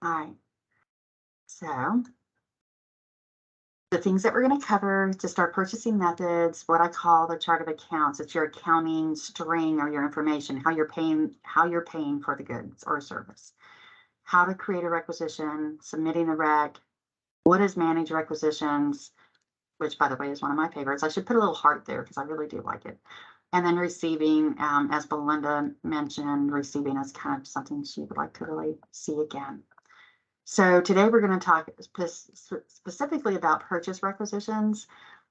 All right. So the things that we're going to cover to start purchasing methods, what I call the chart of accounts. It's your accounting string or your information, how you're paying for the goods or service. How to create a requisition, submitting the rec, what is manage requisitions, which by the way is one of my favorites. I should put a little heart there because I really do like it. And then receiving, as Belinda mentioned, receiving is kind of something she would like to really see again. So today we're going to talk specifically about purchase requisitions.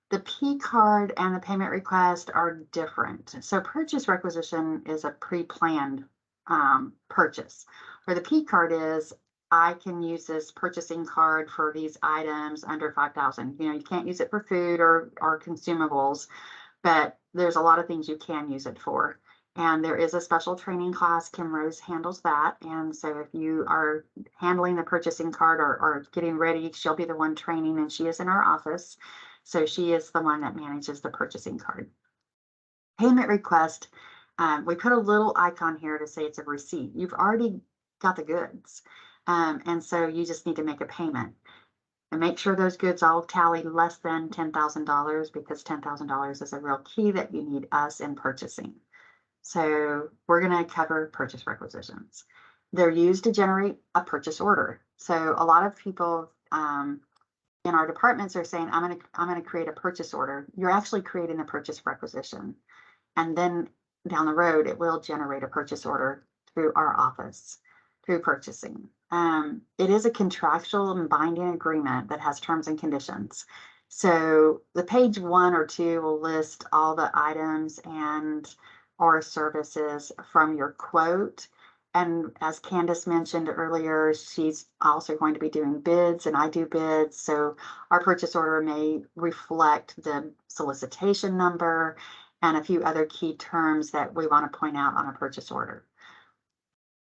The P card and the payment request are different. So purchase requisition is a pre-planned purchase, where the P card is, I can use this purchasing card for these items under 5,000. You can't use it for food or consumables, but there's a lot of things you can use it for. And there is a special training class. Kim Rose handles that. And so if you are handling the purchasing card or getting ready, she'll be the one training, and she is in our office. So she is the one that manages the purchasing card. Payment request, we put a little icon here to say it's a receipt. You've already got the goods. And so you just need to make a payment. And make sure those goods all tally less than $10,000, because $10,000 is a real key that you need us in purchasing. So we're going to cover purchase requisitions. They're used to generate a purchase order. So a lot of people in our departments are saying, I'm going to create a purchase order. You're actually creating a purchase requisition. And then down the road, it will generate a purchase order through our office, through purchasing. It is a contractual and binding agreement that has terms and conditions. So the page 1 or 2 will list all the items and or services from your quote. And as Candace mentioned earlier, she's also going to be doing bids, and I do bids. So our purchase order may reflect the solicitation number and a few other key terms that we want to point out on a purchase order.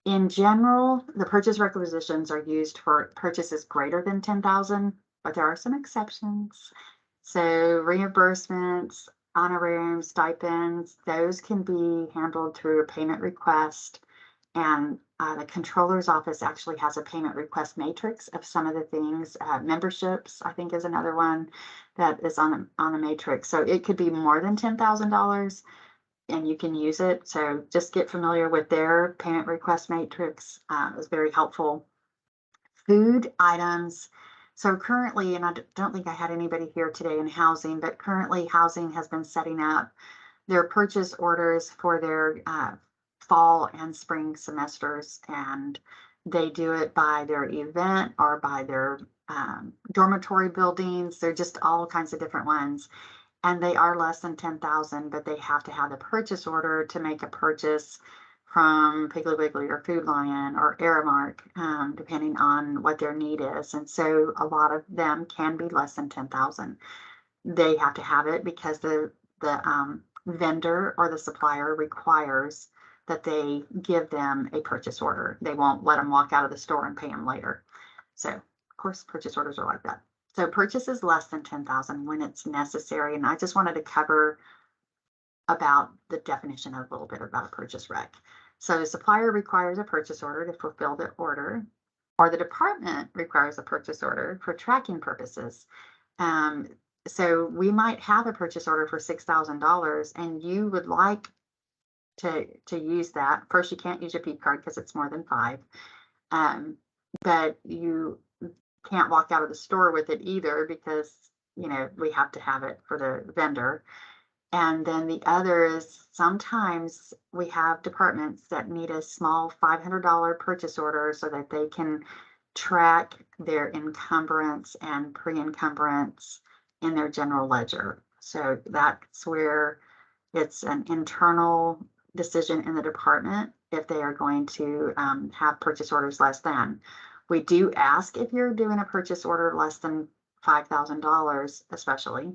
In general, the purchase requisitions are used for purchases greater than 10,000, but there are some exceptions. So reimbursements, honorariums, stipends, those can be handled through a payment request. And the controller's office actually has a payment request matrix of some of the things. Memberships, I think, is another one that is on the matrix. So it could be more than $10,000 and you can use it. So just get familiar with their payment request matrix. It's very helpful. Food items. So currently, and I don't think I had anybody here today in housing, but currently housing has been setting up their purchase orders for their fall and spring semesters, and they do it by their event or by their dormitory buildings. They're just all kinds of different ones, and they are less than 10,000, but they have to have the purchase order to make a purchase from Piggly Wiggly or Food Lion or Aramark, depending on what their need is. And so a lot of them can be less than 10,000. They have to have it because the vendor or the supplier requires that they give them a purchase order. They won't let them walk out of the store and pay them later. So of course, purchase orders are like that. So purchases less than 10,000 when it's necessary. And I just wanted to cover about the definition of a little bit about a purchase rec. So the supplier requires a purchase order to fulfill the order, or the department requires a purchase order for tracking purposes. So we might have a purchase order for $6,000 and you would like to use that. First, you can't use your P card because it's more than 5. But you can't walk out of the store with it either because, we have to have it for the vendor. And then the other is sometimes we have departments that need a small $500 purchase order so that they can track their encumbrance and pre-encumbrance in their general ledger. So that's where it's an internal decision in the department if they are going to have purchase orders less than. We do ask if you're doing a purchase order less than $5,000, especially,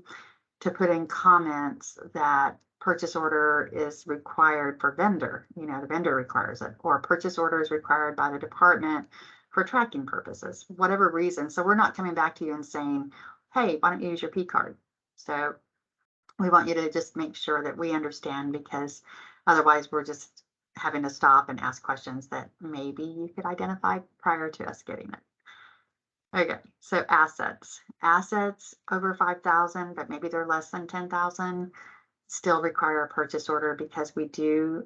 to put in comments that purchase order is required for vendor, the vendor requires it, or purchase order is required by the department for tracking purposes, whatever reason. So we're not coming back to you and saying, hey, why don't you use your P card? So we want you to just make sure that we understand, because otherwise we're just having to stop and ask questions that maybe you could identify prior to us getting it. Okay, so assets. Assets over 5,000, but maybe they're less than 10,000, still require a purchase order because we do,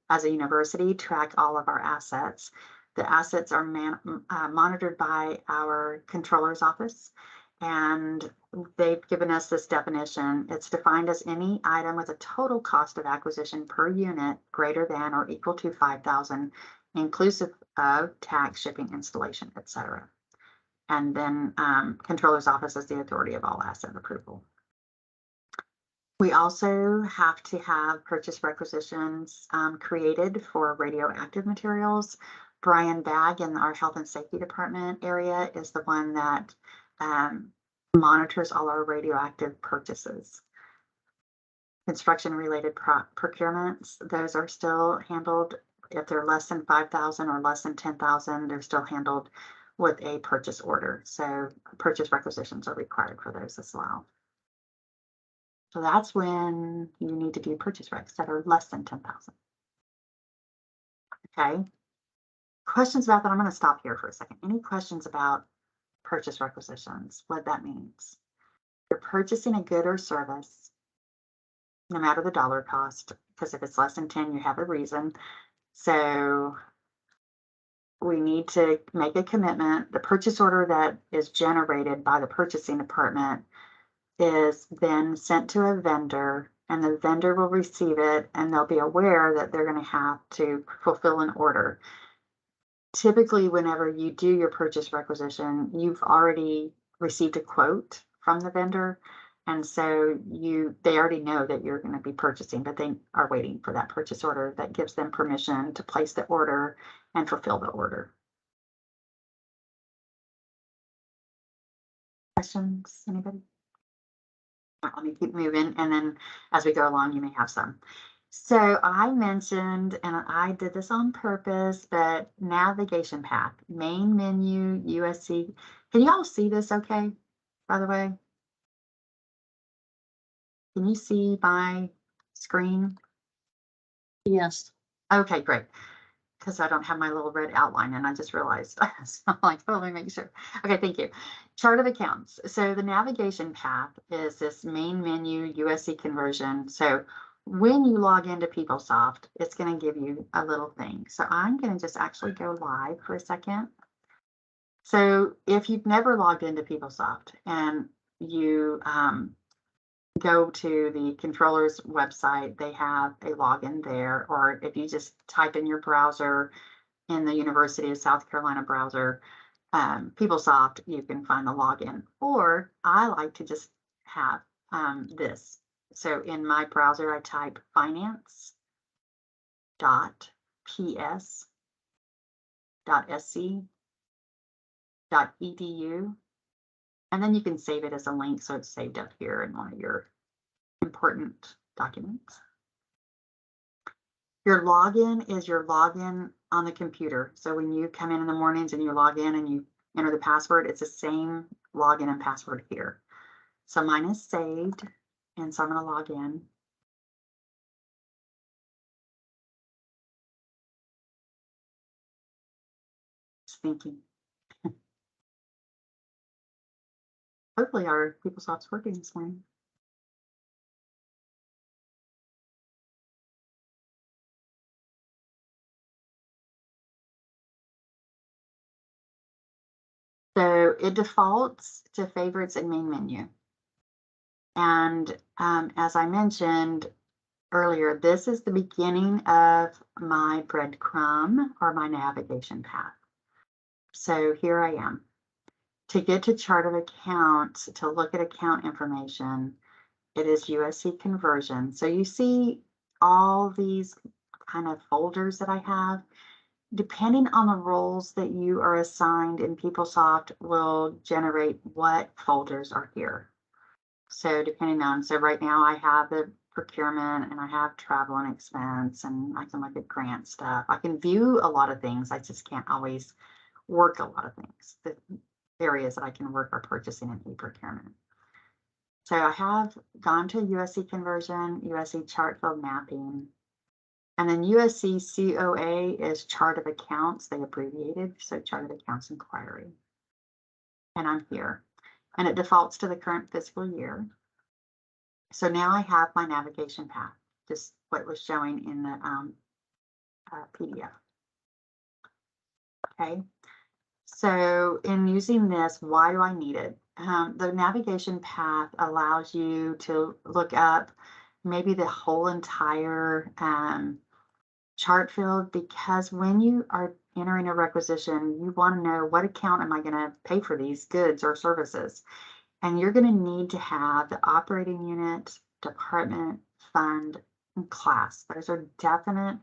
as a university, track all of our assets. The assets are monitored by our controller's office, and they've given us this definition. It's defined as any item with a total cost of acquisition per unit greater than or equal to 5,000, inclusive of tax, shipping, installation, etc. And then controller's office is the authority of all asset approval. We also have to have purchase requisitions created for radioactive materials. Brian Bagg in our health and safety department area is the one that monitors all our radioactive purchases. Construction related procurements, those are still handled. If they're less than 5,000 or less than 10,000, they're still handled with a purchase order. So purchase requisitions are required for those as well. So that's when you need to do purchase recs that are less than 10,000. Okay. Questions about that? I'm going to stop here for a second. Any questions about purchase requisitions? What that means? You're purchasing a good or service, no matter the dollar cost, because if it's less than 10, you have a reason. So we need to make a commitment. The purchase order that is generated by the purchasing department is then sent to a vendor, and the vendor will receive it, and they'll be aware that they're going to have to fulfill an order. Typically, whenever you do your purchase requisition, you've already received a quote from the vendor, and so they already know that you're going to be purchasing, but they are waiting for that purchase order that gives them permission to place the order and fulfill the order. Questions, anybody? Let me keep moving, and then as we go along, you may have some. So I mentioned, and I did this on purpose, but navigation path, main menu, USC. Can you all see this okay, by the way? Can you see my screen? Yes. Okay, great. Because I don't have my little red outline, and I just realized. So I'm like, oh, let me make sure. Okay, thank you. Chart of accounts. So the navigation path is this main menu USC conversion. So when you log into PeopleSoft, it's going to give you a little thing. So I'm going to just actually go live for a second. So if you've never logged into PeopleSoft and you go to the controller's website, they have a login there, or if you just type in your browser in the University of South Carolina browser, PeopleSoft, you can find the login. Or I like to just have this. So in my browser, I type finance.ps.sc.edu, and then you can save it as a link so it's saved up here in one of your important documents. Your login is your login on the computer. So when you come in the mornings and you log in and you enter the password, it's the same login and password here. So mine is saved, and so I'm going to log in. Just thinking. Hopefully our PeopleSoft's working this morning. So it defaults to favorites and main menu. And as I mentioned earlier, this is the beginning of my breadcrumb or my navigation path. So here I am. To get to chart of accounts, to look at account information, it is USC conversion. So you see all these kind of folders that I have. Depending on the roles that you are assigned in PeopleSoft will generate what folders are here. So depending on, so right now I have the procurement and I have travel and expense, and I can look at grant stuff. I can view a lot of things. I just can't always work a lot of things. The areas that I can work are purchasing and e-procurement. So I have gone to USC conversion, USC chart field mapping. And then USC COA is Chart of Accounts. They abbreviated, so Chart of Accounts Inquiry. And I'm here. And it defaults to the current fiscal year. So now I have my navigation path, just what was showing in the PDF. Okay. So in using this, why do I need it? The navigation path allows you to look up maybe the whole entire chart field, because when you are entering a requisition, you want to know what account am I going to pay for these goods or services. And you're going to need to have the operating unit, department, fund, and class. Those are definite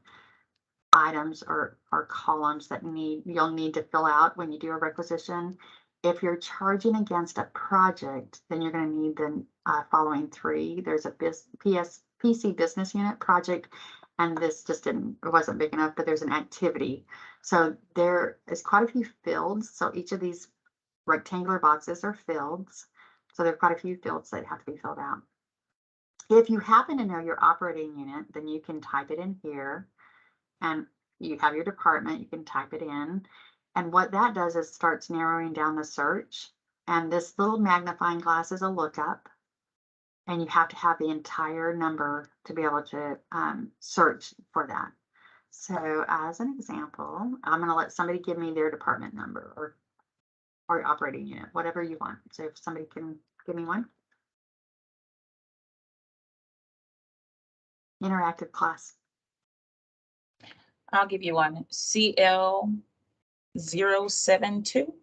items or columns that you'll need to fill out when you do a requisition. If you're charging against a project, then you're going to need the following three. There's a PC business unit project, and this just it wasn't big enough, but there's an activity. So there is quite a few fields. So each of these rectangular boxes are fields. So there are quite a few fields that have to be filled out. If you happen to know your operating unit, then you can type it in here, and you have your department, you can type it in. And what that does is starts narrowing down the search. And this little magnifying glass is a lookup. And you have to have the entire number to be able to search for that. So as an example, I'm going to let somebody give me their department number or operating unit, whatever you want. So if somebody can give me one. Interactive class. I'll give you one. CL072.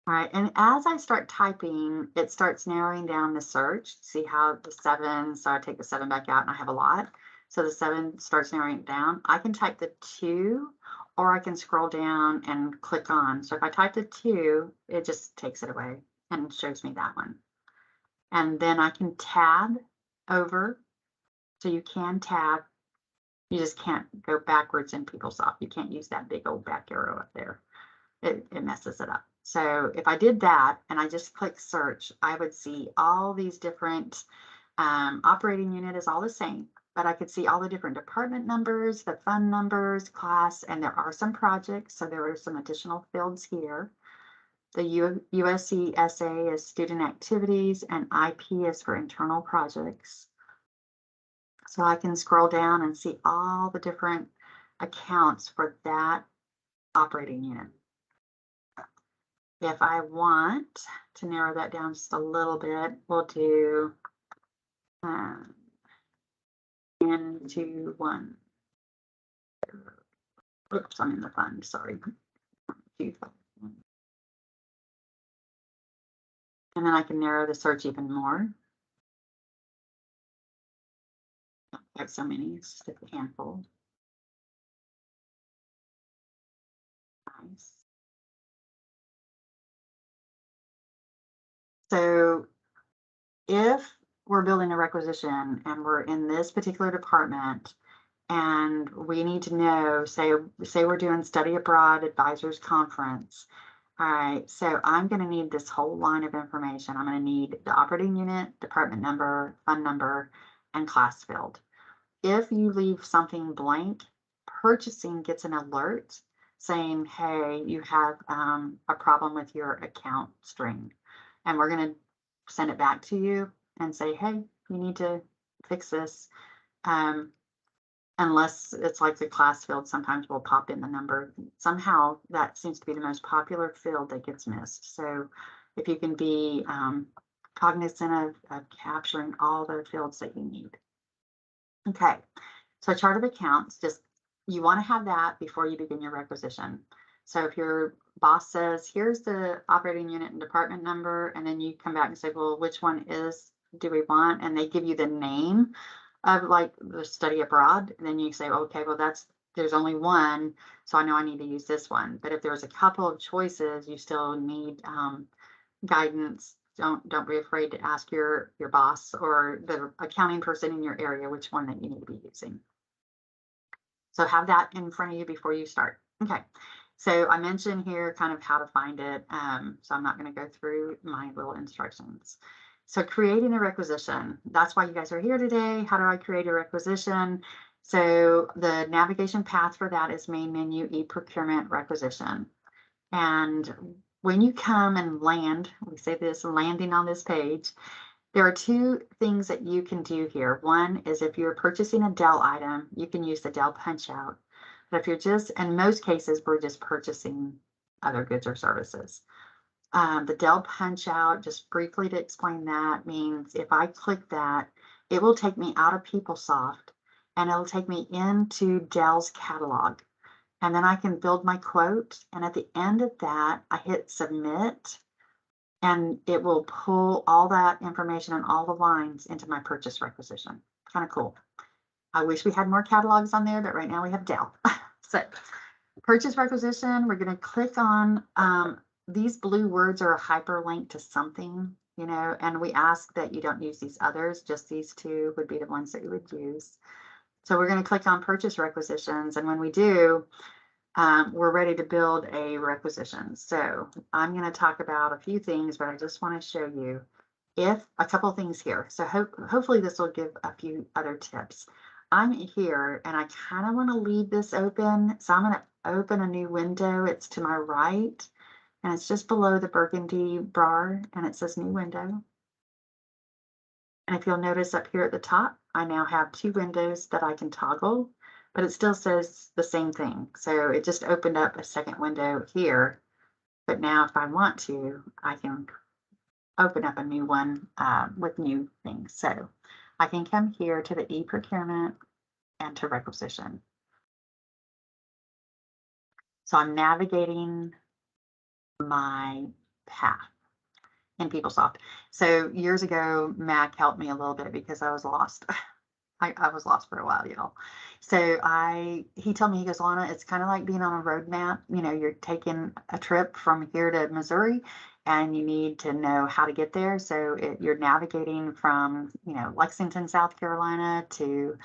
All right, and as I start typing, it starts narrowing down the search. See how the 7, so I take the 7 back out and I have a lot. So the 7 starts narrowing it down. I can type the 2, or I can scroll down and click on. So if I type the 2, it just takes it away and shows me that one. And then I can tab over. So you can tab. You just can't go backwards in PeopleSoft. You can't use that big old back arrow up there. It messes it up. So if I did that and I just click search, I would see all these different operating unit is all the same, but I could see all the different department numbers, the fund numbers, class, and there are some projects. So there are some additional fields here. The USC SA is student activities, and IP is for internal projects. So I can scroll down and see all the different accounts for that operating unit. If I want to narrow that down just a little bit, we'll do into one. Oops, I'm in the fund, sorry. And then I can narrow the search even more. Not quite so many, it's just a handful. Nice. So if we're building a requisition and we're in this particular department and we need to know, say we're doing study abroad advisors conference. All right, so I'm going to need this whole line of information. I'm going to need the operating unit, department number, fund number, and class field. If you leave something blank, purchasing gets an alert saying, hey, you have a problem with your account string. And we're going to send it back to you and say, hey, you need to fix this. Unless it's like the class field, sometimes we'll pop in the number. Somehow that seems to be the most popular field that gets missed. So if you can be cognizant of capturing all the fields that you need. Okay, so chart of accounts, just you want to have that before you begin your requisition. So if your boss says, here's the operating unit and department number, and then you come back and say, well, which one do we want? And they give you the name of like the study abroad, and then you say, okay, well, there's only one, so I know I need to use this one. But if there's a couple of choices, you still need guidance. Don't be afraid to ask your boss or the accounting person in your area which one that you need to be using. So have that in front of you before you start. Okay, so I mentioned here kind of how to find it. So I'm not going to go through my little instructions. So creating a requisition, that's why you guys are here today. How do I create a requisition? So the navigation path for that is main menu, e-procurement, requisition. And when you come and land, we say this, landing on this page, there are two things that you can do here. One is if you're purchasing a Dell item, you can use the Dell punch out. But if you're just, in most cases, we're just purchasing other goods or services. The Dell punch out, just briefly to explain that, means if I click that, it will take me out of PeopleSoft and it'll take me into Dell's catalog. And then I can build my quote. And at the end of that, I hit submit and it will pull all that information and all the lines into my purchase requisition. Kind of cool. I wish we had more catalogs on there, but right now we have Dell. So purchase requisition, we're going to click on these blue words are a hyperlink to something, you know, and we ask that you don't use these others, just these two would be the ones that you would use. So we're going to click on purchase requisitions. And when we do, we're ready to build a requisition. So I'm going to talk about a few things, but I just want to show you if a couple of things here. So hopefully this will give a few other tips. I'm here and I kind of want to leave this open. So I'm going to open a new window. It's to my right and it's just below the burgundy bar and it says new window. And if you'll notice up here at the top, I now have two windows that I can toggle, but it still says the same thing. So it just opened up a second window here. But now if I want to, I can open up a new one with new things. So I can come here to the e-procurement and to requisition. So I'm navigating my path in PeopleSoft. So years ago, Mac helped me a little bit because I was lost. I was lost for a while, you know. So he told me, he goes, Lana, it's kind of like being on a road map. You know, you're taking a trip from here to Missouri and you need to know how to get there. So you're navigating from, you know, Lexington, South Carolina to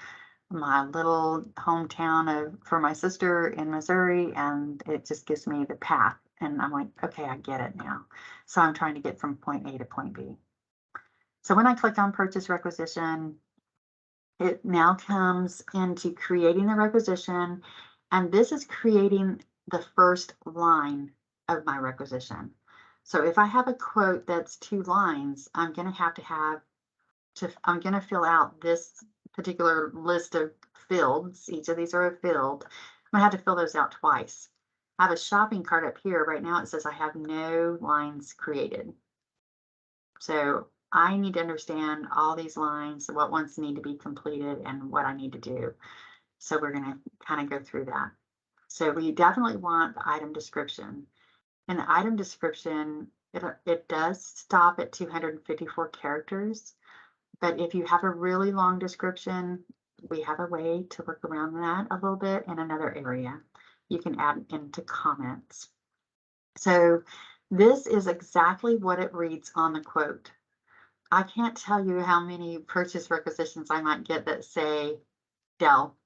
my little hometown for my sister in Missouri. And it just gives me the path. And I'm like, okay, I get it now. So I'm trying to get from point A to point B. So when I click on purchase requisition, it now comes into creating the requisition, and this is creating the first line of my requisition. So if I have a quote that's 2 lines, I'm going to fill out this particular list of fields. Each of these are a field. I'm going to have to fill those out twice. I have a shopping cart up here. Right now it says I have no lines created. So I need to understand all these lines, what ones need to be completed and what I need to do. So we're going to kind of go through that. So we definitely want the item description. And the item description, it does stop at 254 characters. But if you have a really long description, we have a way to work around that a little bit in another area. You can add into comments. So this is exactly what it reads on the quote. I can't tell you how many purchase requisitions I might get that say Dell,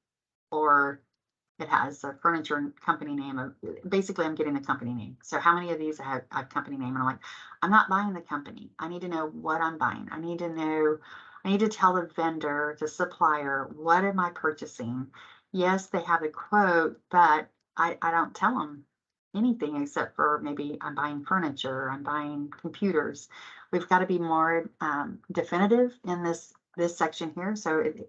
or it has a furniture company name. Basically, I'm getting the company name. So how many of these have a company name? And I'm like, I'm not buying the company. I need to know what I'm buying. I need to tell the vendor, the supplier, what am I purchasing? Yes, they have a quote, but I don't tell them anything except for maybe I'm buying furniture, I'm buying computers. We've got to be more definitive in this section here. So it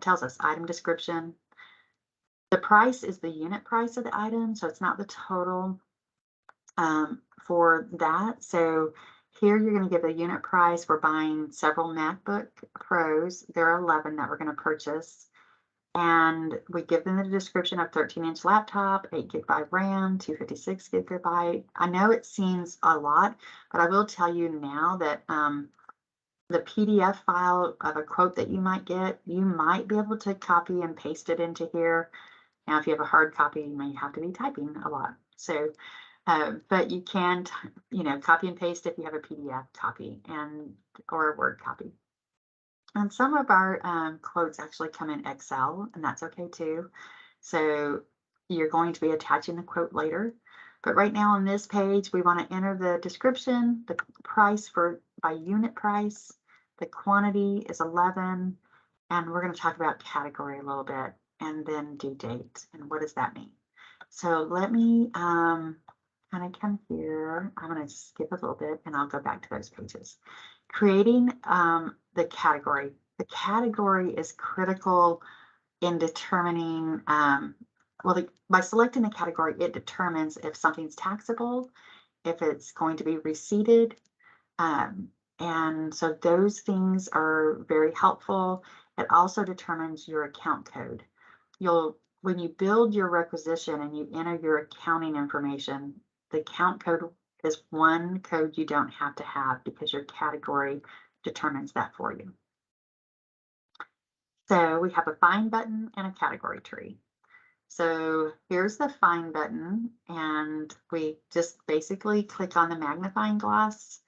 tells us item description. The price is the unit price of the item, so it's not the total for that. So here you're going to give a unit price. We're buying several MacBook Pros. There are 11 that we're going to purchase. And we give them the description of 13-inch laptop, 8 GB RAM, 256 GB. I know it seems a lot, but I will tell you now that the PDF file of a quote that you might get, you might be able to copy and paste it into here. Now, if you have a hard copy, you may have to be typing a lot. So, but you can, copy and paste if you have a PDF copy or a Word copy. And some of our quotes actually come in Excel, and that's okay too. So you're going to be attaching the quote later. But right now on this page, we want to enter the description, the price by unit price. The quantity is 11. And we're going to talk about category a little bit and then due date. And what does that mean? So let me kind of come here. I'm going to skip a little bit and I'll go back to those pages. Creating the category. The category is critical in determining, by selecting the category, it determines if something's taxable, if it's going to be receipted. And so those things are very helpful. It also determines your account code. When you build your requisition and you enter your accounting information, the account code is one code you don't have to have because your category determines that for you. So we have a find button and a category tree. So here's the find button, and we just basically click on the magnifying glass,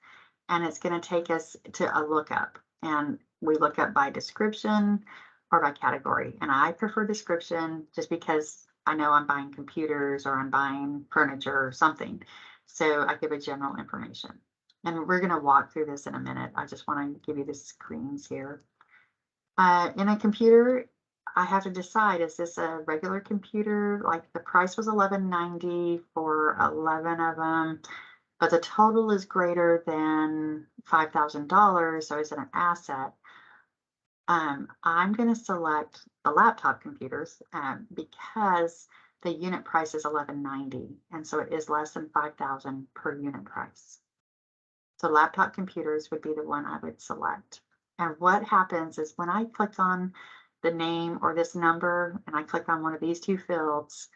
and it's going to take us to a lookup. And we look up by description or by category. And I prefer description just because I know I'm buying computers or I'm buying furniture or something. So I give a general information. And we're going to walk through this in a minute. I just want to give you the screens here. In a computer, I have to decide, is this a regular computer? Like the price was $11.90 for 11 of them, but the total is greater than $5,000. So is it an asset? I'm going to select the laptop computers because the unit price is $11.90, and so it is less than $5,000 per unit price. So laptop computers would be the one I would select. And what happens is when I click on the name or this number, and I click on one of these two fields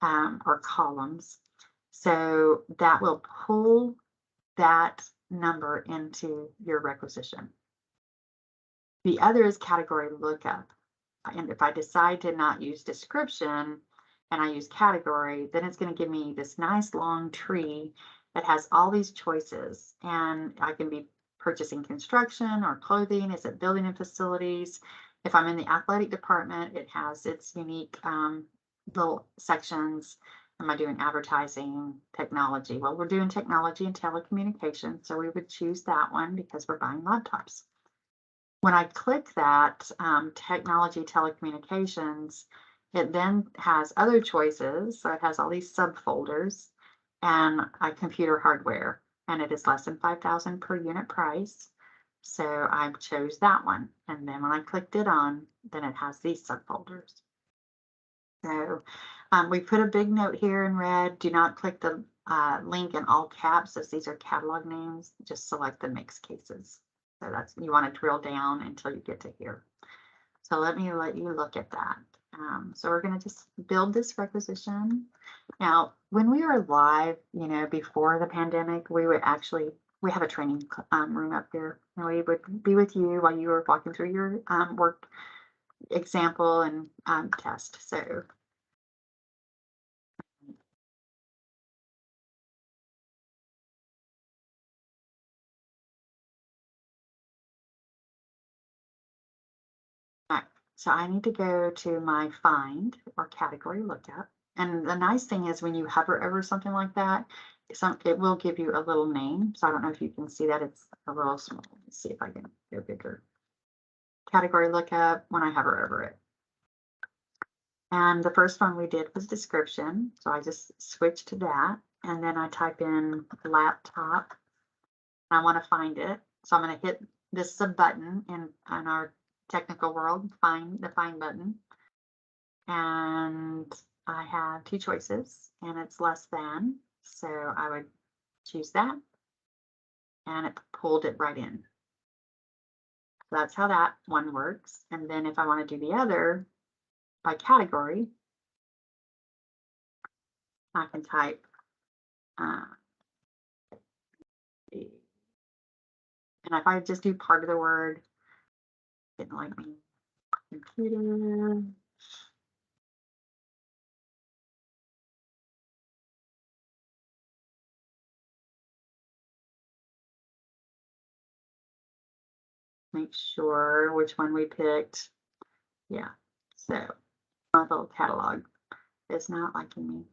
or columns, so that will pull that number into your requisition. The other is category lookup. And if I decide to not use description and I use category, then it's going to give me this nice long tree that has all these choices. And I can be purchasing construction or clothing. Is it building and facilities? If I'm in the athletic department, it has its unique little sections. Am I doing advertising, technology? Well, we're doing technology and telecommunications, so we would choose that one because we're buying laptops. When I click that technology, telecommunications, it then has other choices. So it has all these subfolders and a computer hardware, and it is less than $5,000 per unit price. So I chose that one. And then when I clicked it on, then it has these subfolders. So we put a big note here in red. Do not click the link in all caps, as these are catalog names. Just select the mixed cases. So that's, you want to drill down until you get to here. So let you look at that. So we're going to just build this requisition. Now, when we were live, before the pandemic, we have a training room up there, and we would be with you while you were walking through your work example and test. So So I need to go to my find or category lookup. And the nice thing is when you hover over something like that, it will give you a little name. So I don't know if you can see that. It's a little small. Let's see if I can go bigger. Category lookup when I hover over it. And the first one we did was description. So I just switched to that. And then I type in laptop. I want to find it. So I'm going to hit this is a button in our technical world, find button. And I have two choices, and it's less than. So I would choose that, and it pulled it right in. So that's how that one works. And then if I want to do the other by category, I can type and if I just do part of the word, didn't like me, computer. Make sure which one we picked. Yeah, so my little catalog is not liking me.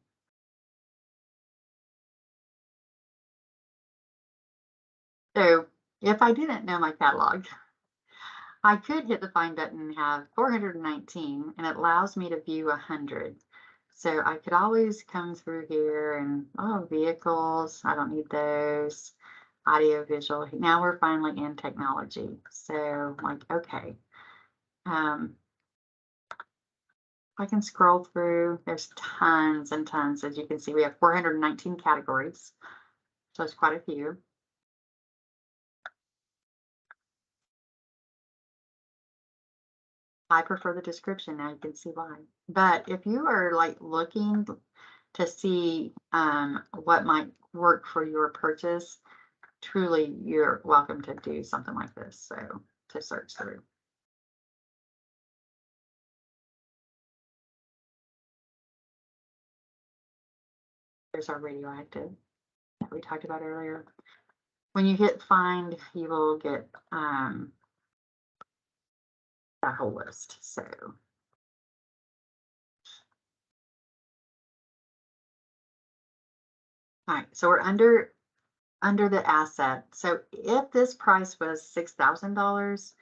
So if I didn't know my catalog, I could hit the find button and have 419, and it allows me to view 100. So I could always come through here and, oh, vehicles, I don't need those. Audio, visual. Now we're finally in technology. So like, okay. I can scroll through. There's tons and tons. As you can see, we have 419 categories. So it's quite a few. I prefer the description. Now you can see why. But if you are like looking to see what might work for your purchase, truly you're welcome to do something like this. So to search through. There's our radioactive that we talked about earlier. When you hit find, you will get that whole list. So all right, so we're under the asset. So if this price was $6,000,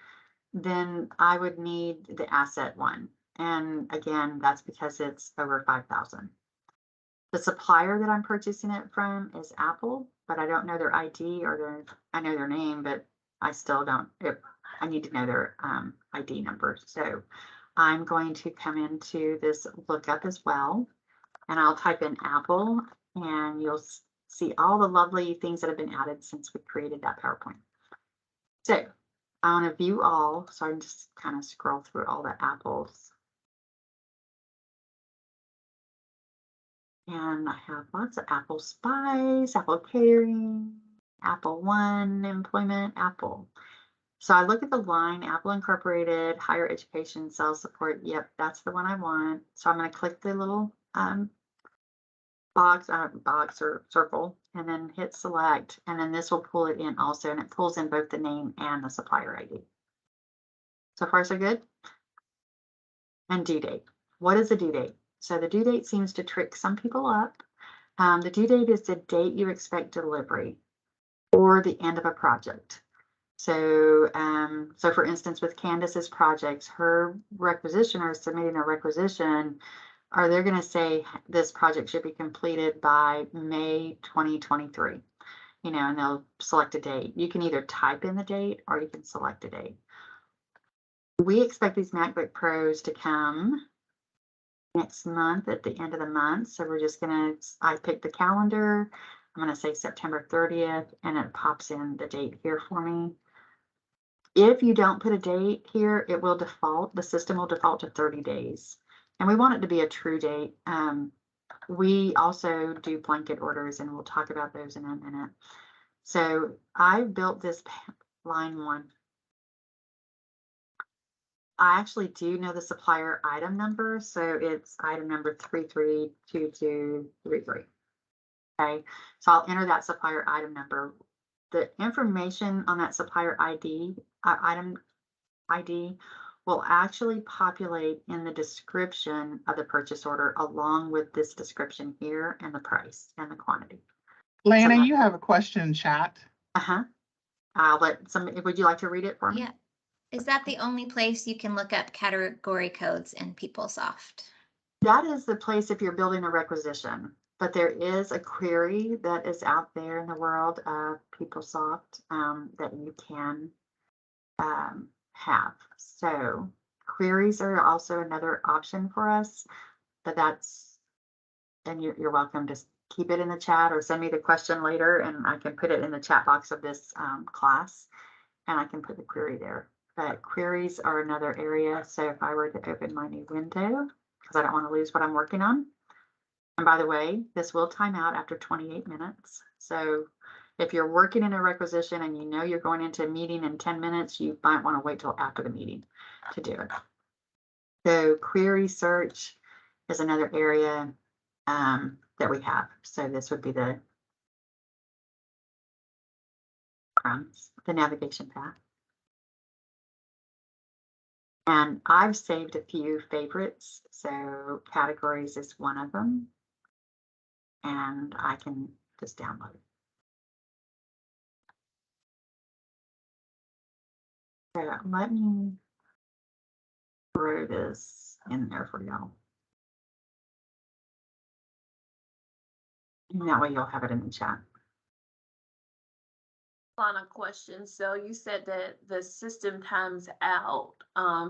then I would need the asset one. And again, that's because it's over 5,000. The supplier that I'm purchasing it from is Apple, but I don't know their ID or I know their name, but I still don't. I need to know their ID number. So I'm going to come into this lookup as well, and I'll type in Apple, and you'll see all the lovely things that have been added since we created that PowerPoint. So I want to view all, so I can just kind of scroll through all the apples. And I have lots of Apple Spice, Apple Catering, Apple One, Employment, Apple. So I look at the line, Apple Incorporated, Higher Education, Sales Support. Yep, that's the one I want. So I'm going to click the little box or circle, and then hit select, and then this will pull it in also, and it pulls in both the name and the supplier ID. So far so good. And due date. What is the due date? So the due date seems to trick some people up. The due date is the date you expect delivery or the end of a project. So, so for instance, with Candace's projects, her requisitioner is submitting a requisition, or they're going to say this project should be completed by May 2023, and they'll select a date. You can either type in the date or you can select a date. We expect these MacBook Pros to come next month at the end of the month. So we're just I picked the calendar. I'm going to say September 30th, and it pops in the date here for me. If you don't put a date here, it will default, the system will default to 30 days. And we want it to be a true date. We also do blanket orders, and we'll talk about those in a minute. So I built this line one. I actually do know the supplier item number, so it's item number 332233. Okay, so I'll enter that supplier item number. The information on that supplier ID, item ID, will actually populate in the description of the purchase order along with this description here and the price and the quantity. Lana, you have a question in chat. I'll let somebody, would you like to read it for me? Yeah. Is that the only place you can look up category codes in PeopleSoft? That is the place if you're building a requisition, but there is a query that is out there in the world of PeopleSoft that you can have. So queries are also another option for us, but and you're welcome to keep it in the chat or send me the question later, and I can put it in the chat box of this class, and I can put the query there. But queries are another area. So if I were to open my new window, because I don't want to lose what I'm working on. And by the way, this will time out after 28 minutes. So if you're working in a requisition and you know you're going into a meeting in 10 minutes, you might want to wait till after the meeting to do it. So query search is another area that we have. So this would be the navigation path. And I've saved a few favorites. So categories is one of them. And I can just download it. So let me throw this in there for y'all. And that way you'll have it in the chat. Final question. So you said that the system times out.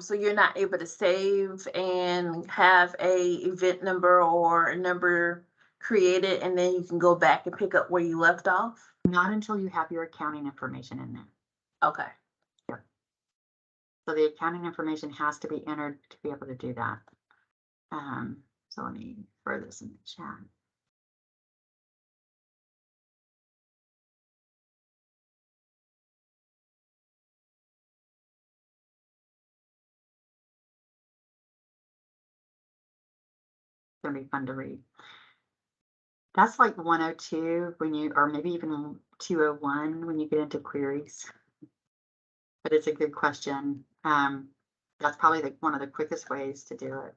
So you're not able to save and have a event number or a number created, and then you can go back and pick up where you left off? Not until you have your accounting information in there. Okay. So the accounting information has to be entered to be able to do that. So let me throw this in the chat. It's gonna be fun to read. That's like 102 when you, or maybe even 201 when you get into queries. But it's a good question. That's probably one of the quickest ways to do it.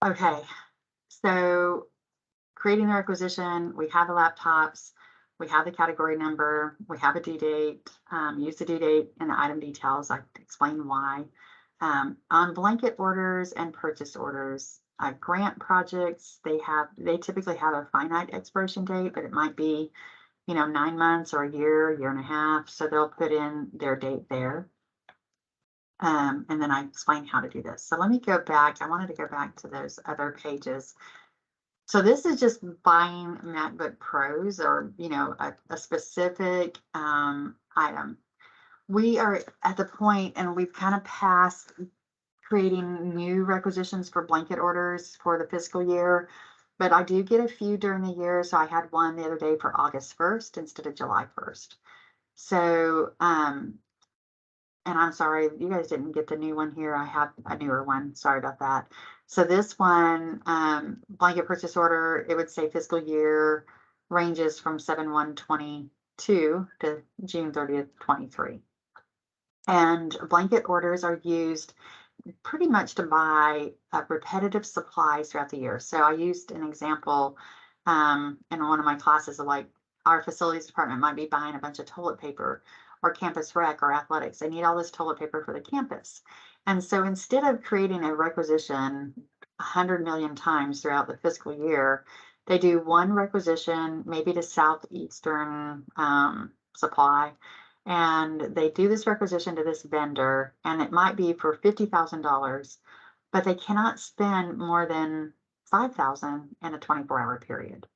Okay, so creating the requisition, we have the laptops, we have the category number, we have a due date, use the due date and the item details. I explain why. On blanket orders and purchase orders, grant projects, they typically have a finite expiration date, but it might be, 9 months or a year and a half. So they'll put in their date there. And then I explain how to do this. So let me go back. I wanted to go back to those other pages. So this is just buying MacBook Pros or, a specific item. We are at the point, and we've kind of passed creating new requisitions for blanket orders for the fiscal year, but I do get a few during the year. So I had one the other day for August 1st instead of July 1st. So, and I'm sorry, you guys didn't get the new one here. I have a newer one. Sorry about that. So this one, blanket purchase order, it would say fiscal year ranges from 7/1/22 to June 30th, 23. And blanket orders are used pretty much to buy repetitive supplies throughout the year. So I used an example in one of my classes of like our facilities department might be buying a bunch of toilet paper, or campus rec or athletics. They need all this toilet paper for the campus. And so instead of creating a requisition 100 million times throughout the fiscal year, they do one requisition, maybe to Southeastern Supply, and they do this requisition to this vendor, and it might be for $50,000, but they cannot spend more than $5,000 in a 24-hour period.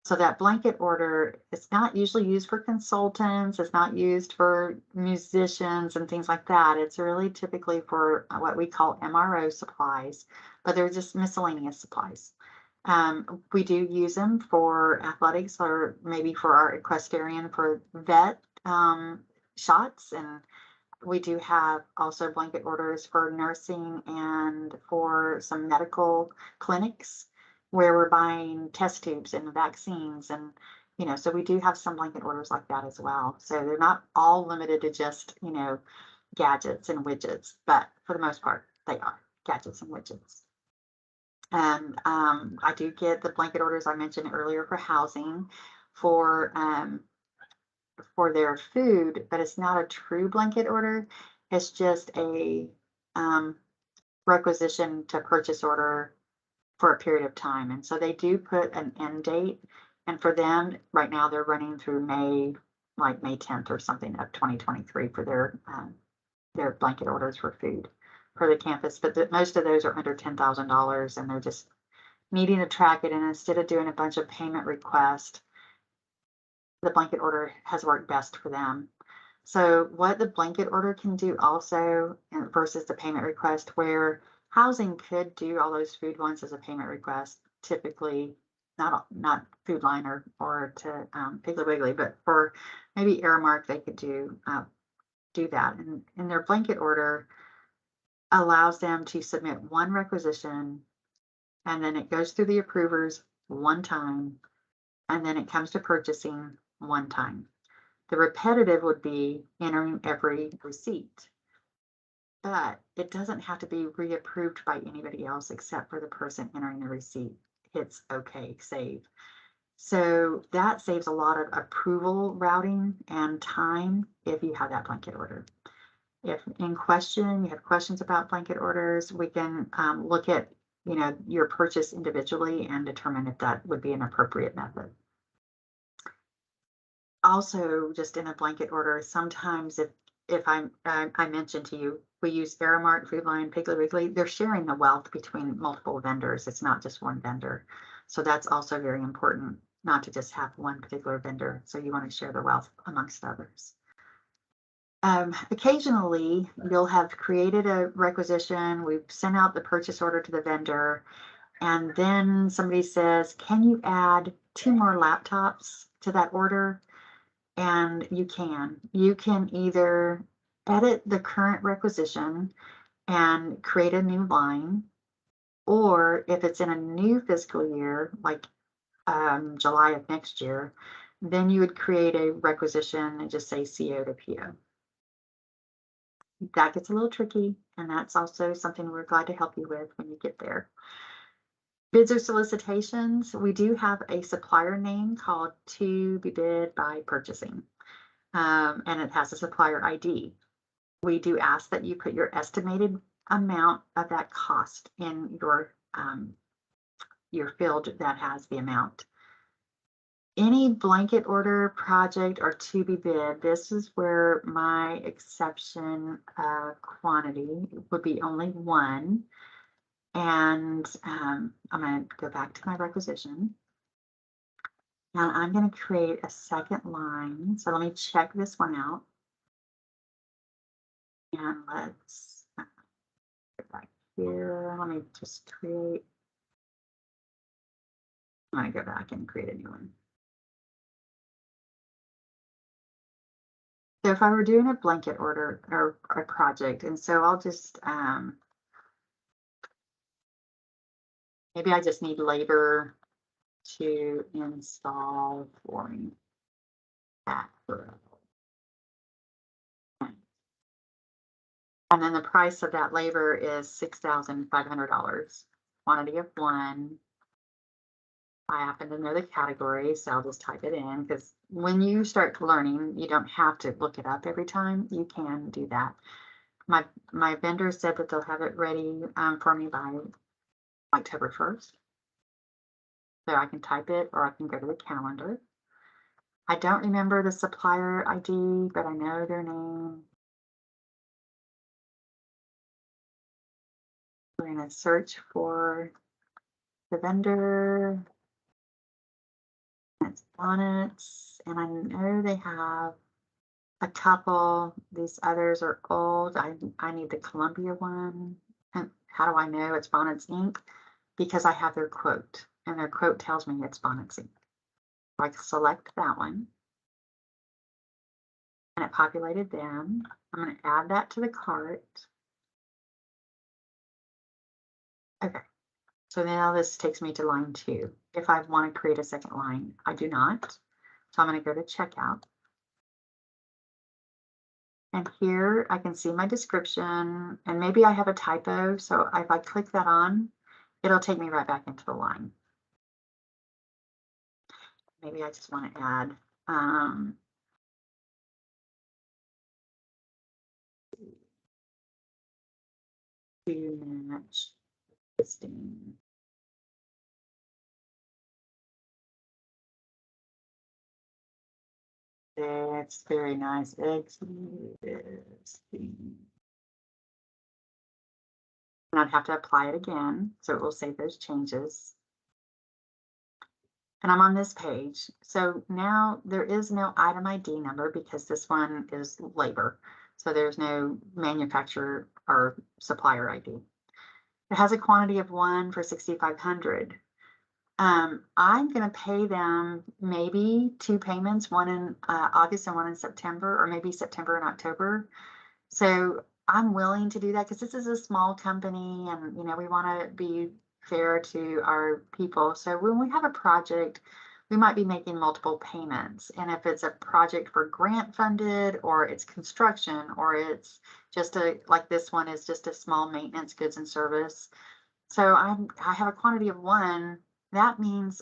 So that blanket order, it's not usually used for consultants, it's not used for musicians and things like that. It's really typically for what we call MRO supplies, but they're just miscellaneous supplies. We do use them for athletics, or maybe for our equestrian for vet shots, and we do have also blanket orders for nursing and for some medical clinics where we're buying test tubes and vaccines, and so we do have some blanket orders like that as well. So they're not all limited to just gadgets and widgets, but for the most part they are gadgets and widgets. And I do get the blanket orders I mentioned earlier for housing, for their food, but it's not a true blanket order. It's just a requisition to purchase order for a period of time. And so they do put an end date. And for them, right now, they're running through May 10th or something of 2023 for their blanket orders for food for the campus. But most of those are under $10,000, and they're just needing to track it. And instead of doing a bunch of payment requests, the blanket order has worked best for them. So what the blanket order can do also versus the payment request, where housing could do all those food ones as a payment request, typically not Food Line or to Piggly Wiggly, but for maybe Aramark, they could do that. And their blanket order allows them to submit one requisition, and then it goes through the approvers one time, and then it comes to purchasing one time. The repetitive would be entering every receipt, but it doesn't have to be reapproved by anybody else except for the person entering the receipt. Hits OK, save. So that saves a lot of approval routing and time if you have that blanket order. if in question, you have questions about blanket orders, we can look at, your purchase individually and determine if that would be an appropriate method. Also, just in a blanket order, sometimes if I mentioned to you, we use Aramark, Food Lion, Piggly Wiggly, they're sharing the wealth between multiple vendors. It's not just one vendor. So that's also very important, not to just have one particular vendor. So you want to share the wealth amongst others. Occasionally, you'll have created a requisition. We've sent out the purchase order to the vendor, and then somebody says, can you add 2 more laptops to that order? And you can either edit the current requisition and create a new line, or if it's in a new fiscal year, like July of next year, then you would create a requisition and just say CO to PO. That gets a little tricky, and that's also something we're glad to help you with when you get there. Bids or solicitations, we do have a supplier name called To Be Bid by Purchasing, and it has a supplier ID. We do ask that you put your estimated amount of that cost in your field that has the amount. Any blanket order project or to be bid, this is where my exception quantity would be only 1. And I'm going to go back to my requisition. Now I'm going to create a second line. So let me check this one out. And let's go back here. Let me just create. I'm going to go back and create a new one. So if I were doing a blanket order or a project, and so I'll just, maybe I just need labor to install flooring at Burrow. And then the price of that labor is $6,500. Quantity of 1. I happen to know the category, so I'll just type it in, because when you start learning, you don't have to look it up every time. You can do that. My vendor said that they'll have it ready for me by October 1st. So I can type it, or I can go to the calendar. I don't remember the supplier ID, but I know their name. We're going to search for the vendor. It's Bonnets, and I know they have a couple. These others are old. I need the Columbia one. And how do I know it's Bonnets Inc.? Because I have their quote, and their quote tells me it's Bonnets Inc. So I select that one, and it populated them. I'm going to add that to the cart. Okay, so now this takes me to line 2. If I want to create a second line, I do not. So I'm going to go to checkout. And here I can see my description, and maybe I have a typo. So if I click that on, it'll take me right back into the line. Maybe I just want to add to match listing. That's very nice. Existing. And I'd have to apply it again, so it will save those changes. And I'm on this page. So now there is no item ID number because this one is labor. So there's no manufacturer or supplier ID. It has a quantity of 1 for $6,500. I'm going to pay them maybe 2 payments, one in August and one in September, or maybe September and October. So I'm willing to do that because this is a small company, and we want to be fair to our people. So when we have a project, we might be making multiple payments. And if it's a project for grant funded, or it's construction, or it's just like this one is just a small maintenance goods and service. So I have a quantity of 1. That means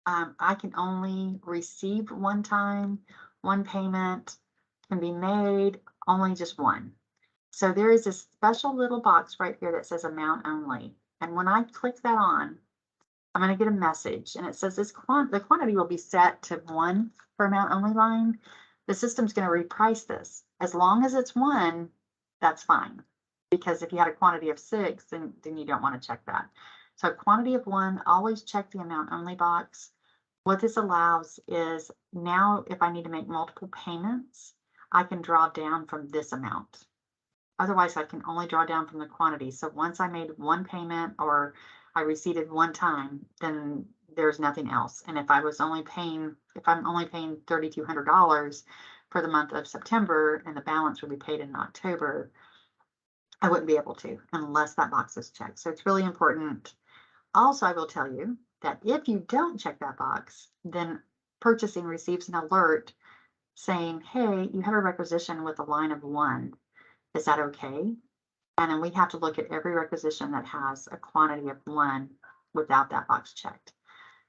I can only receive 1 time, 1 payment can be made, only just 1. So there is this special little box right here that says amount only. And when I click that on, I'm going to get a message and it says the quantity will be set to 1 per amount only line. The system's going to reprice this. As long as it's 1, that's fine. Because if you had a quantity of 6, then you don't want to check that. So quantity of 1, always check the amount only box. What this allows is now if I need to make multiple payments, I can draw down from this amount. Otherwise, I can only draw down from the quantity. So once I made 1 payment or I receipted 1 time, then there's nothing else. And if I'm only paying $3,200 for the month of September and the balance would be paid in October, I wouldn't be able to unless that box is checked. So it's really important. Also, I will tell you that if you don't check that box, then purchasing receives an alert saying, hey, you have a requisition with a line of 1. Is that okay? And then we have to look at every requisition that has a quantity of 1 without that box checked.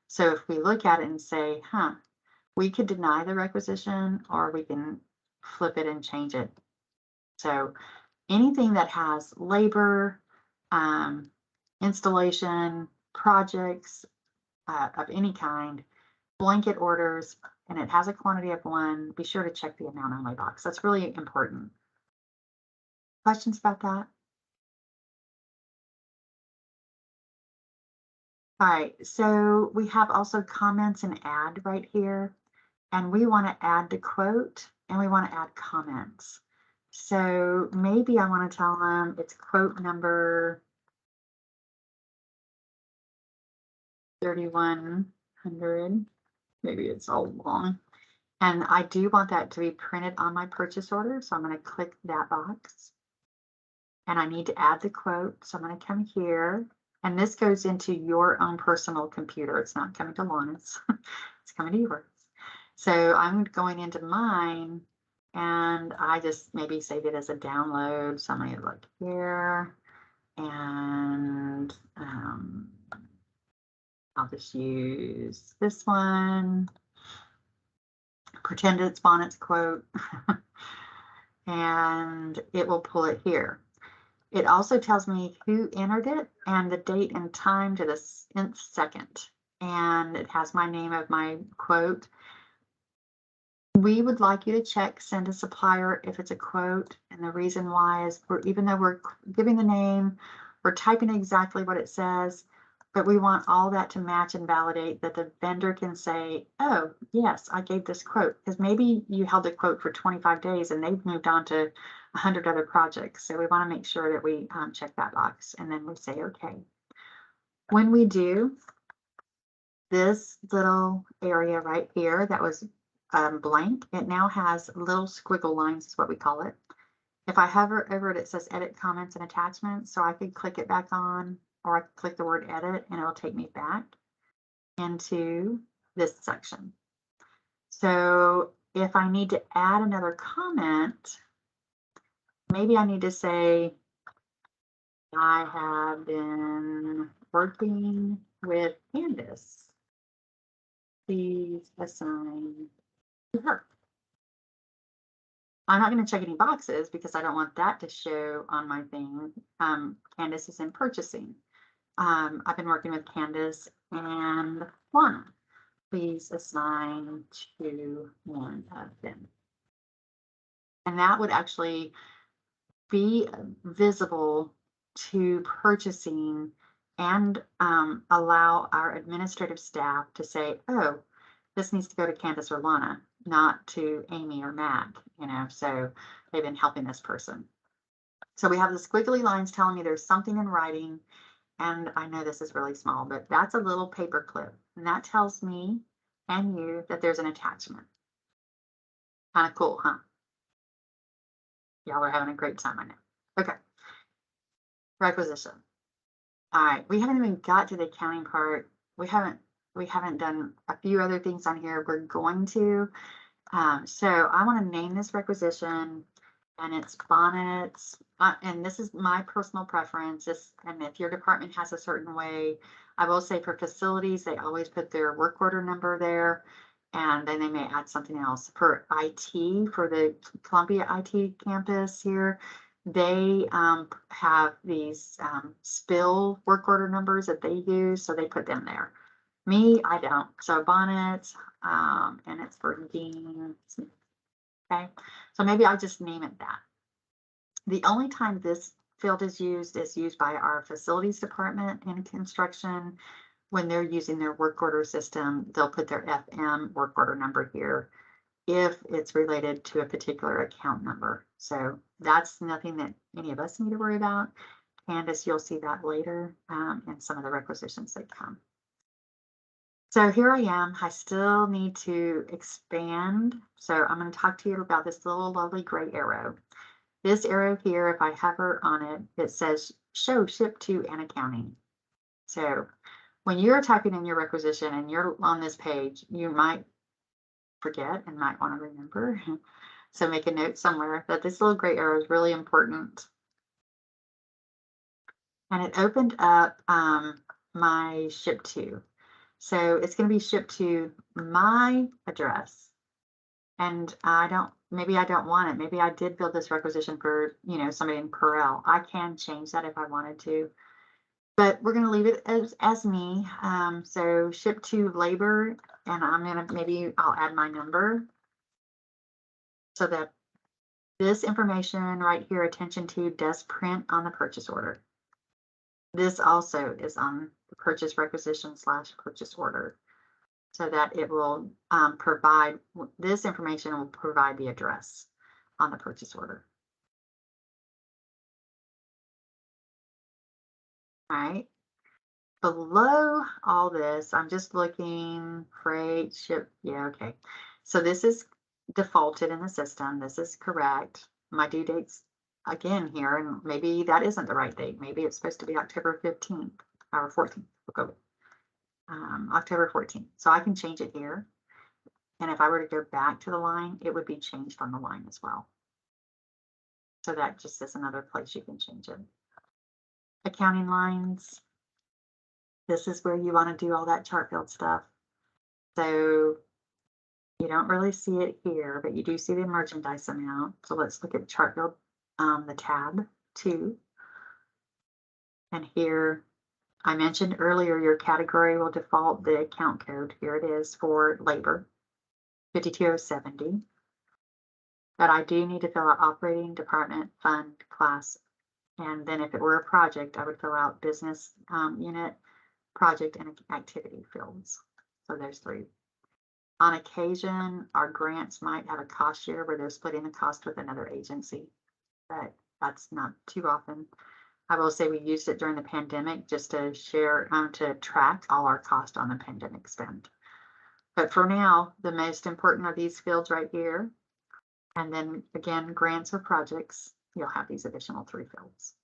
So if we look at it and say, we could deny the requisition or we can flip it and change it. So anything that has labor, installation, projects of any kind, blanket orders, and it has a quantity of 1, be sure to check the amount only box. That's really important. Questions about that? All right, so we have also comments and add right here, and we want to add the quote and we want to add comments. So maybe I want to tell them it's quote number 3100. Maybe it's all long. And I do want that to be printed on my purchase order. So I'm going to click that box. And I need to add the quote. So I'm going to come here. And this goes into your own personal computer. It's not coming to Lana's. It's coming to yours. So I'm going into mine. And I just maybe save it as a download. So I'm going to look here. And I'll just use this one. Pretend it's Bonnet's quote. And it will pull it here. It also tells me who entered it and the date and time to the nth second. And it has my name of my quote. We would like you to check send a supplier if it's a quote. And the reason why is even though we're giving the name, we're typing exactly what it says, but we want all that to match and validate that the vendor can say, oh, yes, I gave this quote. Because maybe you held the quote for 25 days and they've moved on to 100 other projects. So we want to make sure that we check that box and then we say, okay. When we do, this little area right here that was blank, it now has little squiggle lines is what we call it. If I hover over it, it says edit comments and attachments. So I could click it back on, or I could click the word edit and it'll take me back into this section. So if I need to add another comment, maybe I need to say, I have been working with Candace. Please assign to her. I'm not going to check any boxes because I don't want that to show on my thing. Candace is in purchasing. I've been working with Candace and Lana. Please assign to one of them. And that would actually be visible to purchasing and allow our administrative staff to say, oh, this needs to go to Candace or Lana, not to Amy or Mac, so they've been helping this person. So we have the squiggly lines telling me there's something in writing. And I know this is really small, but that's a little paper clip. And that tells me and you that there's an attachment. Kind of cool, huh? Y'all are having a great time, I know. Okay. Requisition. All right, we haven't even got to the accounting part. We haven't done a few other things on here. We're going to. So I want to name this requisition, and it's bonnets. And this is my personal preference. And if your department has a certain way, I will say for facilities, they always put their work order number there, and then they may add something else. For IT, for the Columbia IT campus here, They have these spill work order numbers that they use, so they put them there. Me, I don't. So bonnets, and it's for Dean. Okay, so maybe I just name it that. The only time this field is used by our facilities department in construction. When they're using their work order system, they'll put their FM work order number here if it's related to a particular account number. So that's nothing that any of us need to worry about. Candace, you'll see that later in some of the requisitions that come. So here I am. I still need to expand. So I'm going to talk to you about this little lovely gray arrow. This arrow here, if I hover on it, it says show ship to and accounting. So when you're typing in your requisition and you're on this page, you might forget and might want to remember. So make a note somewhere that this little gray arrow is really important. And it opened up my ship to. So it's going to be shipped to my address. And maybe I don't want it. Maybe I did build this requisition for, somebody in Corel. I can change that if I wanted to. But we're going to leave it as me. So ship to labor, and maybe I'll add my number so that this information right here, attention to, does print on the purchase order. This also is on the purchase requisition / purchase order, so that it will provide, this information will provide the address on the purchase order. All right. Below all this, I'm just looking, freight, ship, yeah, okay. So this is defaulted in the system. This is correct. My due date's again here, and maybe that isn't the right date. Maybe it's supposed to be October 15th or 14th. We'll go October 14th. So I can change it here. And if I were to go back to the line, it would be changed on the line as well. So that just is another place you can change it. Accounting lines. This is where you want to do all that chart build stuff. So you don't really see it here, but you do see the merchandise amount. So let's look at chart build, the tab 2. And here, I mentioned earlier, your category will default the account code. Here it is for labor, 52070. But I do need to fill out operating, department, fund, class. And then if it were a project, I would fill out business unit, project, and activity fields. So there's 3. On occasion, our grants might have a cost share where they're splitting the cost with another agency, but that's not too often. I will say we used it during the pandemic just to share, to track all our cost on the pandemic spend. But for now, the most important are these fields right here. And then again, grants or projects, you'll have these additional 3 fields.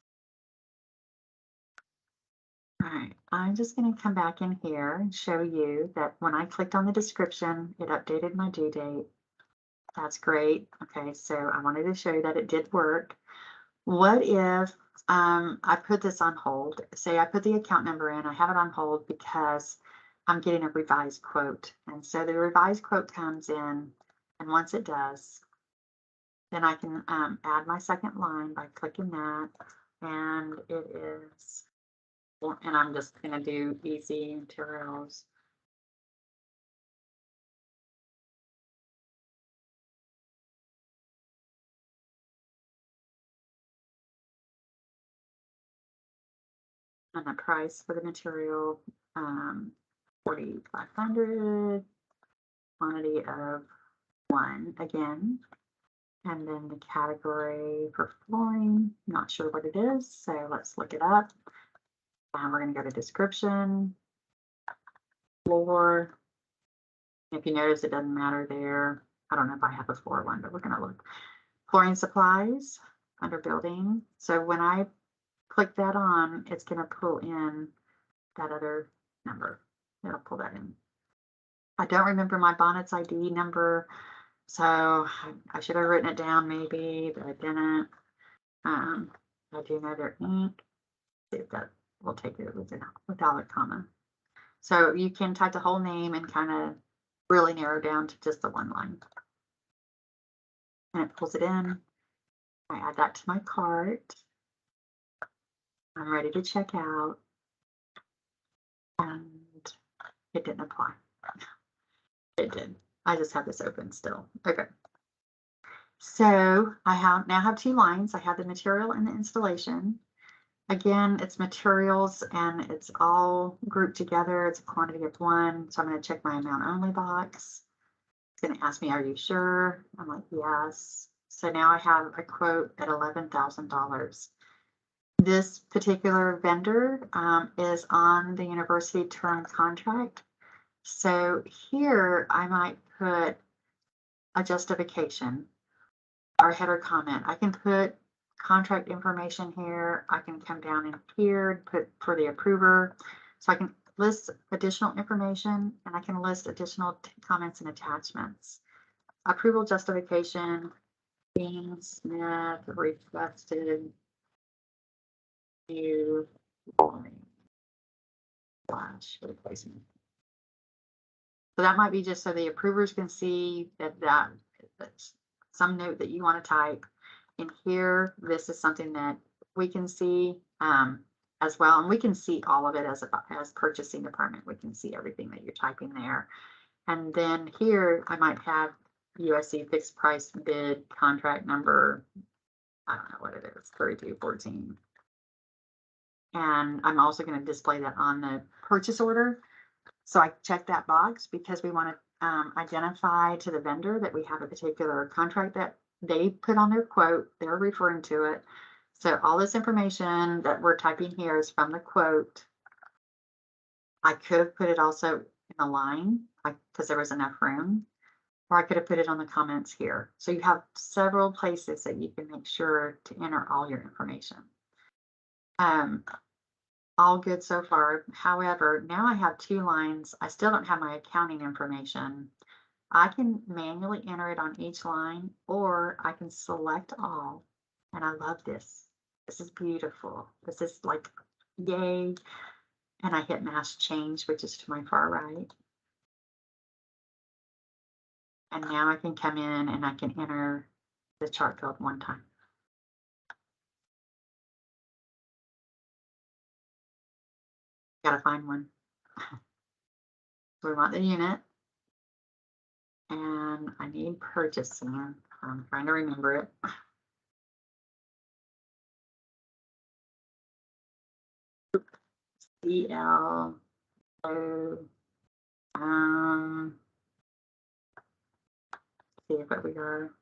All right, I'm just going to come back in here and show you that when I clicked on the description, it updated my due date. That's great. Okay, so I wanted to show you that it did work. What if I put this on hold? Say I put the account number in, I have it on hold because I'm getting a revised quote. And so the revised quote comes in, and once it does, then I can add my second line by clicking that, and it is, and I'm just going to do easy materials. And the price for the material, 4,500, quantity of 1 again. And then the category for flooring, not sure what it is, so let's look it up. And we're going to go to description, floor. If you notice, it doesn't matter there. I don't know if I have a floor one, but we're going to look. Flooring supplies under building. So when I click that on, it's going to pull in that other number. It'll pull that in. I don't remember my bonnet's ID number, so I should have written it down maybe, but I didn't. I do know their ink. See if that will take it without a comma. So you can type the whole name and kind of really narrow down to just the 1 line. And it pulls it in. I add that to my cart. I'm ready to check out. And it didn't apply. It did. I just have this open still. Okay. So I now have two lines. I have the material and the installation. Again, it's materials and it's all grouped together. It's a quantity of one. So I'm going to check my amount only box. It's going to ask me, are you sure? I'm like, yes. So now I have a quote at $11,000. This particular vendor is on the university term contract. So here I might put a justification or header comment. I can put contract information here. I can come down in here and put for the approver. So I can list additional information and I can list additional comments and attachments. Approval justification, Dean Smith requested new flash replacement. So that might be just so the approvers can see that's some note that you want to type in here. This is something that we can see as well. And we can see all of it as purchasing department. We can see everything that you're typing there. And then here I might have USC fixed price bid contract number. I don't know what it is, 3214. And I'm also going to display that on the purchase order. So I check that box because we want to identify to the vendor that we have a particular contract that they put on their quote. They're referring to it. So all this information that we're typing here is from the quote. I could have put it also in the line because there was enough room, or I could have put it on the comments here. So you have several places that you can make sure to enter all your information. All good so far. However, now I have two lines. I still don't have my accounting information. I can manually enter it on each line, or I can select all. And I love this. This is beautiful. This is like, yay. And I hit mass change, which is to my far right. And now I can come in and I can enter the chart field one time. Gotta find one. We want the unit. And I need purchasing. I'm trying to remember it. CL. See what we are.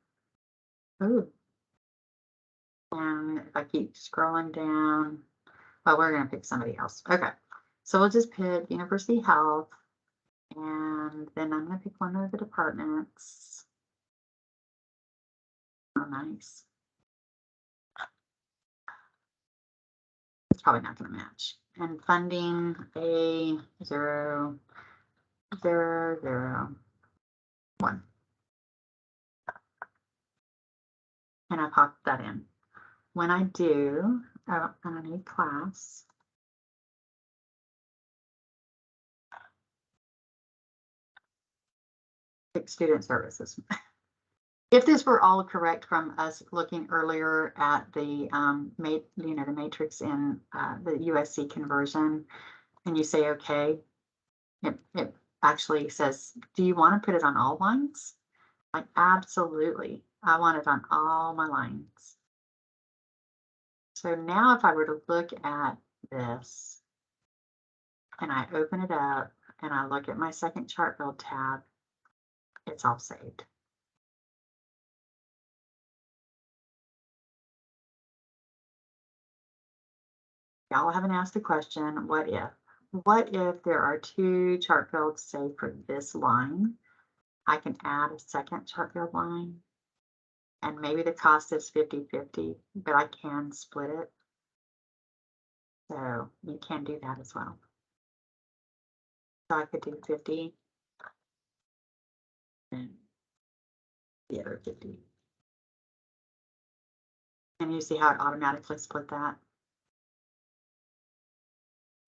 Oh. And if I keep scrolling down, well, we're going to pick somebody else. Okay. So we'll just pick University Health. And then I'm going to pick one of the departments. Oh, nice. It's probably not going to match. And funding A00001. And I pop that in. When I do, I'm going to need class. Pick student services. If this were all correct from us looking earlier at the the matrix in the USC conversion, and you say okay, it actually says, do you want to put it on all lines? Like, absolutely, I want it on all my lines. So now if I were to look at this and I open it up and I look at my second chart build tab, it's all saved. Y'all haven't asked the question, what if? What if there are two chart builds, say, for this line? I can add a second chart build line, and maybe the cost is 50-50, but I can split it. So you can do that as well. So I could do 50 and the other 50. And you see how it automatically split that?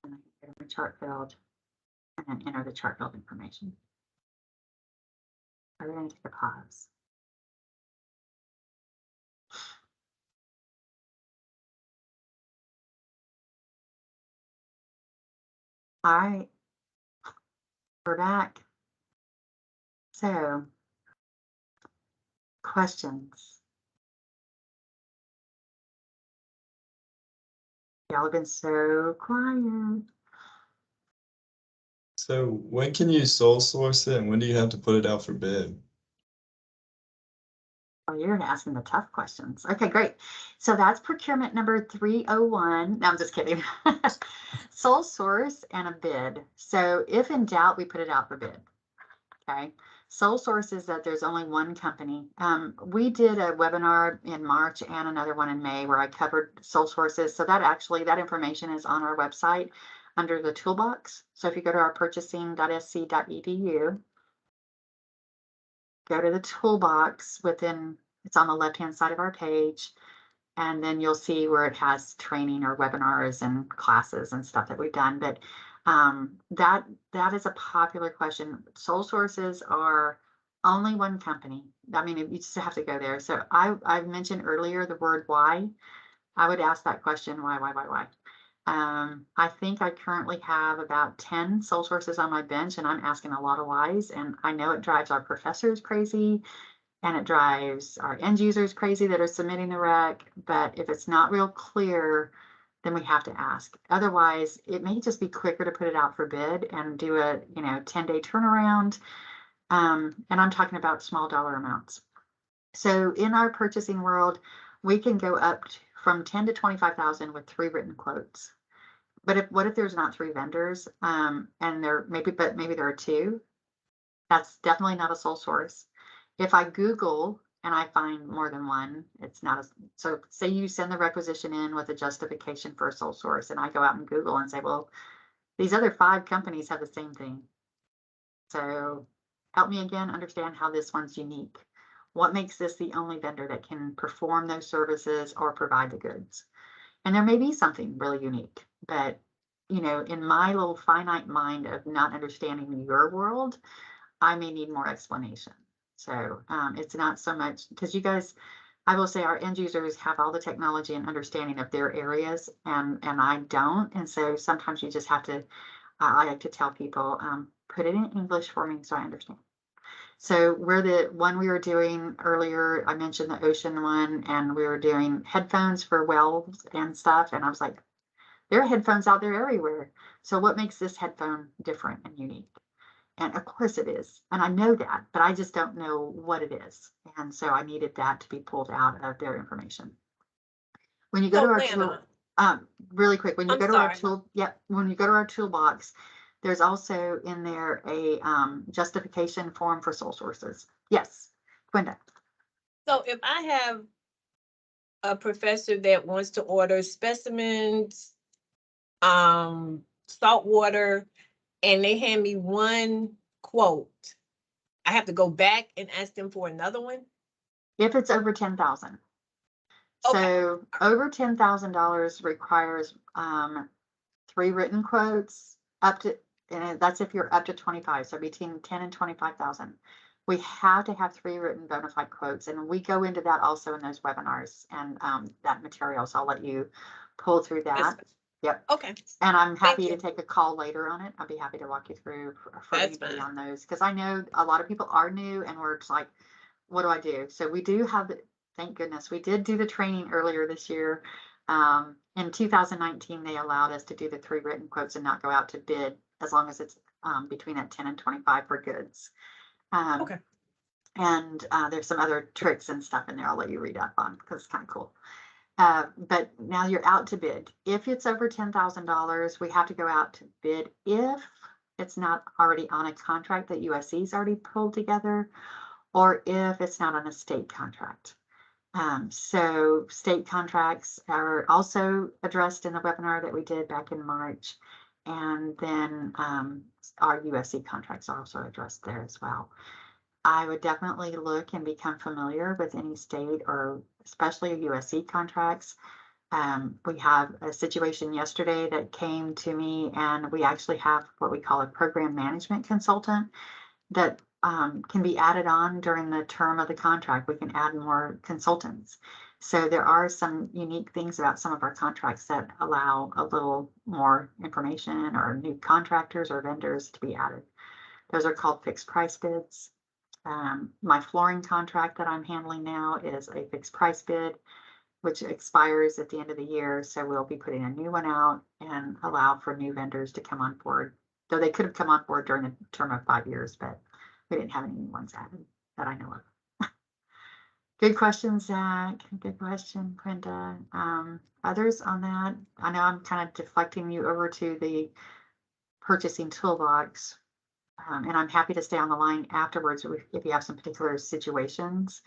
And I can go to my chart build and then enter the chart build information. We're going to take a pause. All right. We're back. So, questions? Y'all have been so quiet. So when can you sole source it and when do you have to put it out for bid? Oh, you're asking the tough questions. Okay, great. So that's procurement number 301. No, I'm just kidding. Sole source and a bid. So if in doubt, we put it out for bid. Okay. Sole source is that there's only one company. We did a webinar in March and another one in May where I covered sole sources. So that information is on our website under the toolbox. So if you go to our purchasing.sc.edu, go to the toolbox it's on the left-hand side of our page, and then you'll see where it has training or webinars and classes and stuff that we've done. But that is a popular question. Sole sources are only one company. I mean, you just have to go there. So I mentioned earlier the word why. I would ask that question, why? I think I currently have about 10 sole sources on my bench, and I'm asking a lot of whys. And I know it drives our professors crazy, and it drives our end users crazy that are submitting the rec. But if it's not real clear, then we have to ask. Otherwise, it may just be quicker to put it out for bid and do a 10-day turnaround. And I'm talking about small dollar amounts. So in our purchasing world, we can go up from 10 to 25,000 with 3 written quotes. But what if there's not 3 vendors, and maybe there are 2? That's definitely not a sole source. If I Google and I find more than one, it's not so say you send the requisition in with a justification for a sole source, and I go out and Google and say, well, these other 5 companies have the same thing. So help me again understand how this one's unique. What makes this the only vendor that can perform those services or provide the goods? And there may be something really unique, but in my little finite mind of not understanding your world, I may need more explanation. So it's not so much because you guys, I will say our end users have all the technology and understanding of their areas, and I don't. And so sometimes you just have to, I like to tell people, put it in English for me so I understand. So we're the one we were doing earlier. I mentioned the ocean one, and we were doing headphones for wells and stuff. And I was like, there are headphones out there everywhere. So what makes this headphone different and unique? And of course it is. And I know that, but I just don't know what it is. And so I needed that to be pulled out of their information. When you go to our tool, really quick, when you go to our tool, when you go to our toolbox, there's also in there a justification form for sole sources. Yes, Quinda. So if I have a professor that wants to order specimens, salt water, and they hand me one quote, I have to go back and ask them for another one? If it's over 10,000. Okay. So over $10,000 requires 3 written quotes up to, and that's if you're up to 25. So between 10 and 25,000. We have to have 3 written bona fide quotes, and we go into that also in those webinars and that material. So I'll let you pull through that. Yep. Okay. And I'm happy to take a call later on it. I'll be happy to walk you through for anybody on those, because I know a lot of people are new and we're just like, what do I do? So we do have thank goodness we did do the training earlier this year. In 2019, they allowed us to do the 3 written quotes and not go out to bid as long as it's between that 10 and 25 for goods. Okay. And there's some other tricks and stuff in there I'll let you read up on because it's kind of cool. But now you're out to bid. If it's over $10,000, we have to go out to bid if it's not already on a contract that USC's already pulled together, or if it's not on a state contract. So state contracts are also addressed in the webinar that we did back in March. And then our USC contracts are also addressed there as well. I would definitely look and become familiar with any state or especially USC contracts. We have a situation yesterday that came to me, and we actually have what we call a program management consultant that can be added on during the term of the contract. We can add more consultants. So there are some unique things about some of our contracts that allow a little more information or new contractors or vendors to be added. Those are called fixed price bids. My flooring contract that I'm handling now is a fixed price bid, which expires at the end of the year. So we'll be putting a new one out and allow for new vendors to come on board. Though they could have come on board during the term of 5 years, but we didn't have any new ones added that I know of. Good question, Zach. Good question, Brenda. Others on that? I know I'm kind of deflecting you over to the purchasing toolbox. And I'm happy to stay on the line afterwards if you have some particular situations,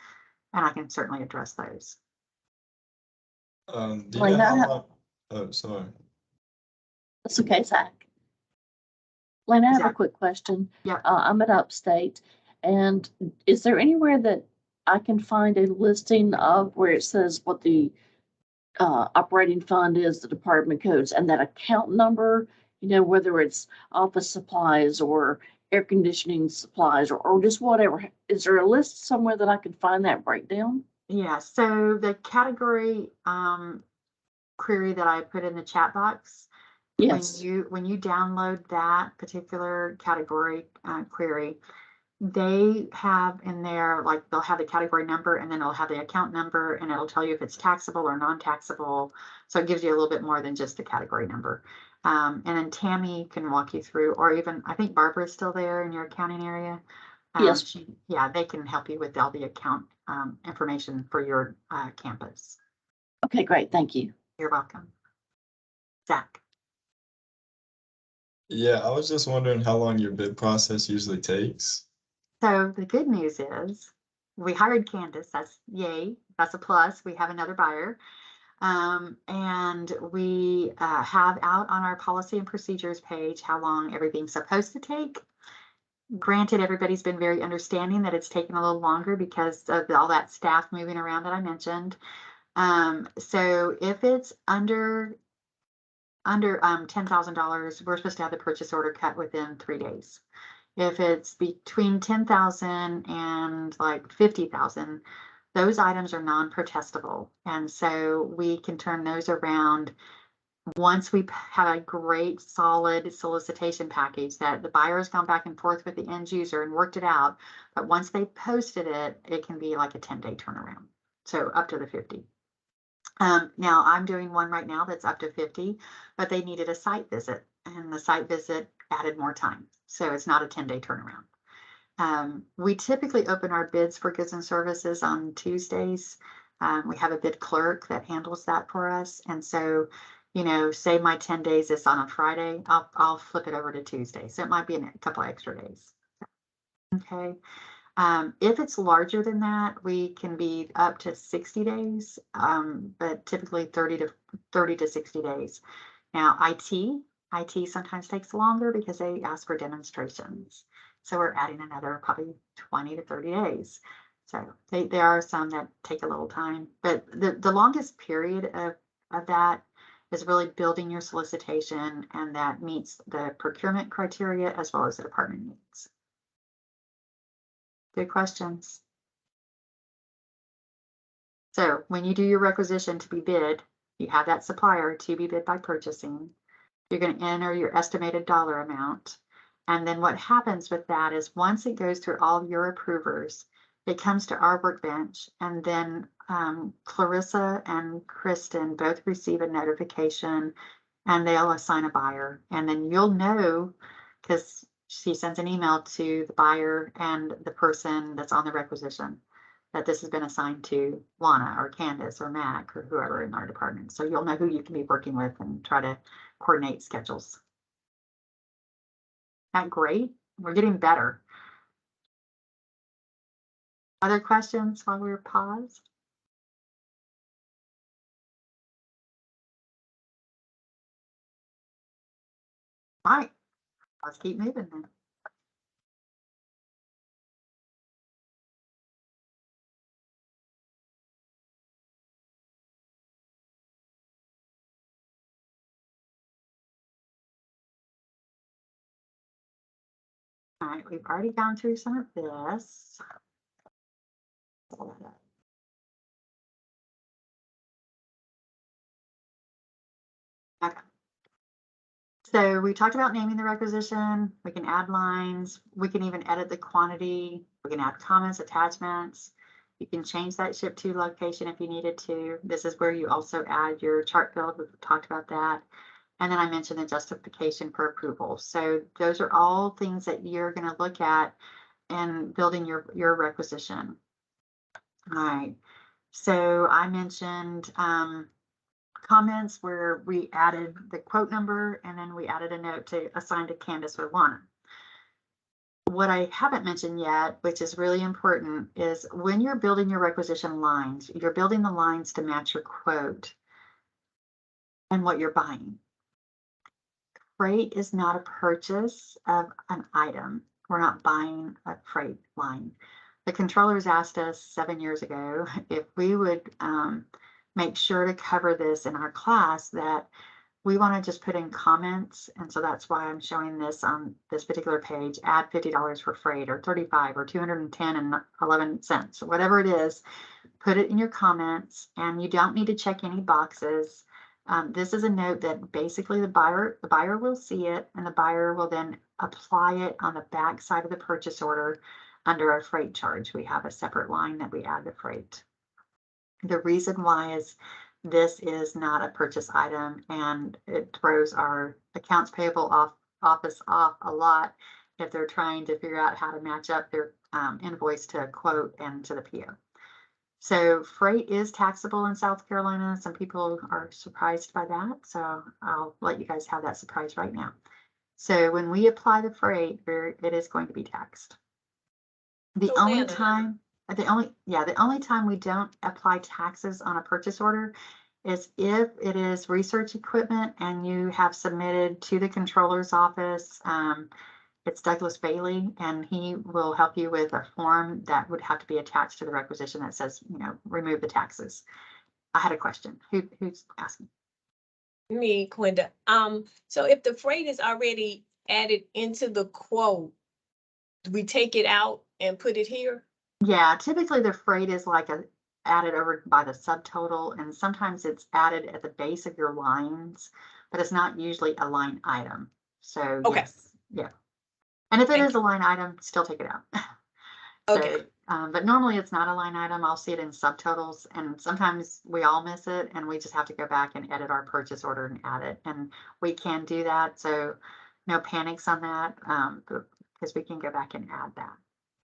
and I can certainly address those. Do you Well, know that how ha- long? Oh, sorry. That's okay, Zach. Lynn, I have a Zach. quick question. Yep. I'm at Upstate, and is there anywhere that I can find a listing of where it says what the operating fund is, the department codes, and that account number, whether it's office supplies or air conditioning supplies or just whatever? Is there a list somewhere that I can find that breakdown? Yeah, so the category query that I put in the chat box, Yes. when you download that particular category query, they have in there, like they'll have the category number and then it'll have the account number and it'll tell you if it's taxable or non-taxable. So it gives you a little bit more than just the category number. And then Tammy can walk you through, or even I think Barbara's still there in your accounting area. Yes. Yeah, they can help you with all the account information for your campus. Okay, great. Thank you. You're welcome. Zach. Yeah, I was just wondering how long your bid process usually takes. So the good news is we hired Candace. That's yay. That's a plus. We have another buyer. And we have out on our policy and procedures page how long everything's supposed to take. Granted, everybody's been very understanding that it's taken a little longer because of all that staff moving around that I mentioned. So if it's under $10,000, we're supposed to have the purchase order cut within 3 days. If it's between 10,000 and like 50,000, those items are non-protestable. And so we can turn those around once we have a great solid solicitation package that the buyer has gone back and forth with the end user and worked it out. But once they posted it, it can be like a 10-day turnaround. So up to the 50. Now I'm doing one right now that's up to 50, but they needed a site visit and the site visit added more time. So it's not a 10-day turnaround. We typically open our bids for goods and services on Tuesdays. We have a bid clerk that handles that for us. And so, say my 10 days is on a Friday, I'll flip it over to Tuesday. So it might be a couple extra days. Okay. If it's larger than that, we can be up to 60 days, but typically 30 to 60 days. Now, IT sometimes takes longer because they ask for demonstrations. So we're adding another probably 20 to 30 days. So there are some that take a little time, but the longest period of that is really building your solicitation, and that meets the procurement criteria as well as the department needs. Good questions. So when you do your requisition to be bid, you have that supplier to be bid by purchasing. You're going to enter your estimated dollar amount. And then what happens with that is once it goes through all your approvers, it comes to our workbench, and then Clarissa and Kristen both receive a notification and they'll assign a buyer. And then you'll know, because she sends an email to the buyer and the person that's on the requisition, that this has been assigned to Lana or Candace or Mac or whoever in our department. So you'll know who you can be working with and try to coordinate schedules. Isn't that great? We're getting better. Other questions while we were paused? All right, let's keep moving then. All right, we've already gone through some of this. So we talked about naming the requisition. We can add lines. We can even edit the quantity. We can add comments, attachments. You can change that ship to location if you needed to. This is where you also add your chart field. We've talked about that. And then I mentioned the justification for approval. So those are all things that you're going to look at in building your requisition. All right. So I mentioned comments where we added the quote number and then we added a note to assign to Candace or Lana. What I haven't mentioned yet, which is really important, is when you're building your requisition lines, you're building the lines to match your quote and what you're buying. Freight is not a purchase of an item. We're not buying a freight line. The controllers asked us 7 years ago if we would make sure to cover this in our class, that we want to just put in comments. And so that's why I'm showing this on this particular page. Add $50 for freight, or 35, or 210 and 11 cents, whatever it is. Put it in your comments, and you don't need to check any boxes. This is a note that basically the buyer will see it, and the buyer will then apply it on the back side of the purchase order under our freight charge. We have a separate line that we add the freight. The reason why is this is not a purchase item, and it throws our accounts payable office off a lot if they're trying to figure out how to match up their invoice to a quote and to the PO. So freight is taxable in South Carolina. Some people are surprised by that, so I'll let you guys have that surprise right now. So when we apply the freight, it is going to be taxed. The only time we don't apply taxes on a purchase order is if it is research equipment and you have submitted to the controller's office. It's Douglas Bailey, and he will help you with a form that would have to be attached to the requisition that says, remove the taxes. I had a question. Who's asking? Me, Quinda. So if the freight is already added into the quote, do we take it out and put it here? Yeah, typically the freight is like added over by the subtotal, and sometimes it's added at the base of your lines, but it's not usually a line item. So Okay. yes, yeah. And if it is a line item, still take it out. Okay. So, but normally it's not a line item. I'll see it in subtotals, and sometimes we all miss it, and we just have to go back and edit our purchase order and add it. And we can do that, so no panics on that, because we can go back and add that.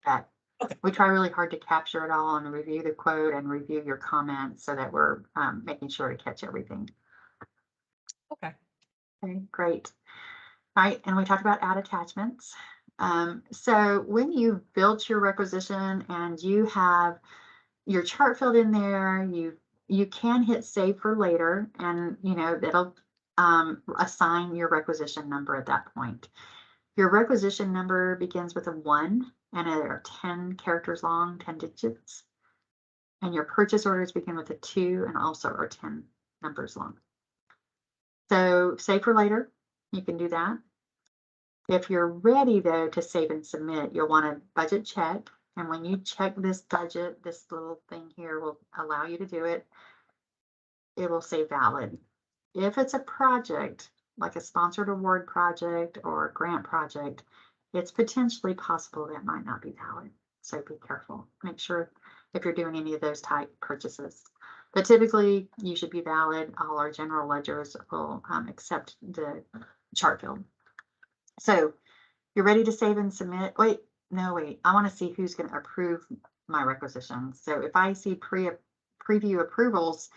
But Okay. we try really hard to capture it all and review the quote and review your comments so that we're making sure to catch everything. Okay. Okay, great. All right, and we talked about add attachments. So when you've built your requisition and you have your chart filled in there, you can hit save for later, and it'll assign your requisition number at that point. Your requisition number begins with a 1, and there are 10 characters long, 10 digits. And your purchase orders begin with a 2 and also are 10 numbers long. So save for later, you can do that. If you're ready, though, to save and submit, you'll want to budget check. And when you check this budget, this little thing here will allow you to do it. It will say valid. If it's a project, like a sponsored award project or a grant project, it's potentially possible that might not be valid. So be careful. Make sure if you're doing any of those type purchases. But typically, you should be valid. All our general ledgers will accept the chart field. So you're ready to save and submit. Wait. I want to see who's going to approve my requisition. So if I see preview approvals,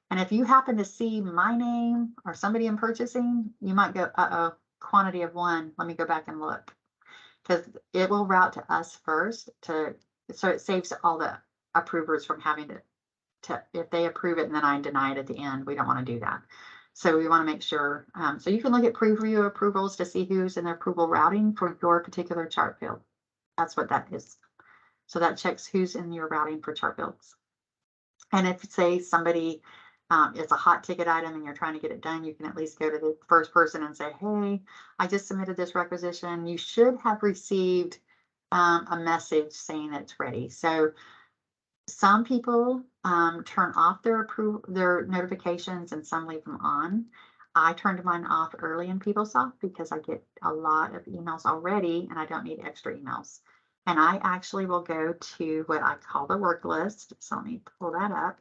and if you happen to see my name or somebody in purchasing, you might go, quantity of 1. Let me go back and look, because it will route to us first so it saves all the approvers from having to if they approve it and then I deny it at the end. We don't want to do that. So we want to make sure, so you can look at preview approvals to see who's in the approval routing for your particular chart field. That's what that is. So that checks who's in your routing for chart fields. And if say somebody, it's a hot ticket item and you're trying to get it done, you can at least go to the first person and say, hey, I just submitted this requisition. You should have received a message saying it's ready. So some people turn off their notifications and some leave them on. I turned mine off early in PeopleSoft because I get a lot of emails already and I don't need extra emails. And I actually will go to what I call the work list. So let me pull that up.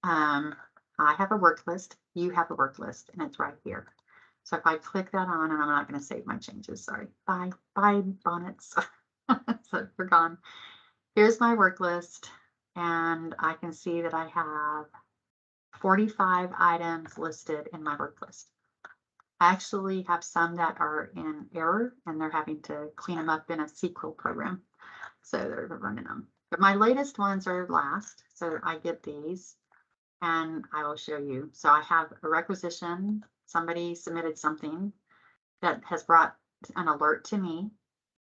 I have a work list. You have a work list, and it's right here. So if I click that on, and I'm not going to save my changes, sorry. Bye, bonnets. So they're gone. Here's my work list, and I can see that I have 45 items listed in my work list. I actually have some that are in error, and they're having to clean them up in a SQL program. So they're running them. But my latest ones are last, so I get these. And I will show you. So I have a requisition. Somebody submitted something that has brought an alert to me.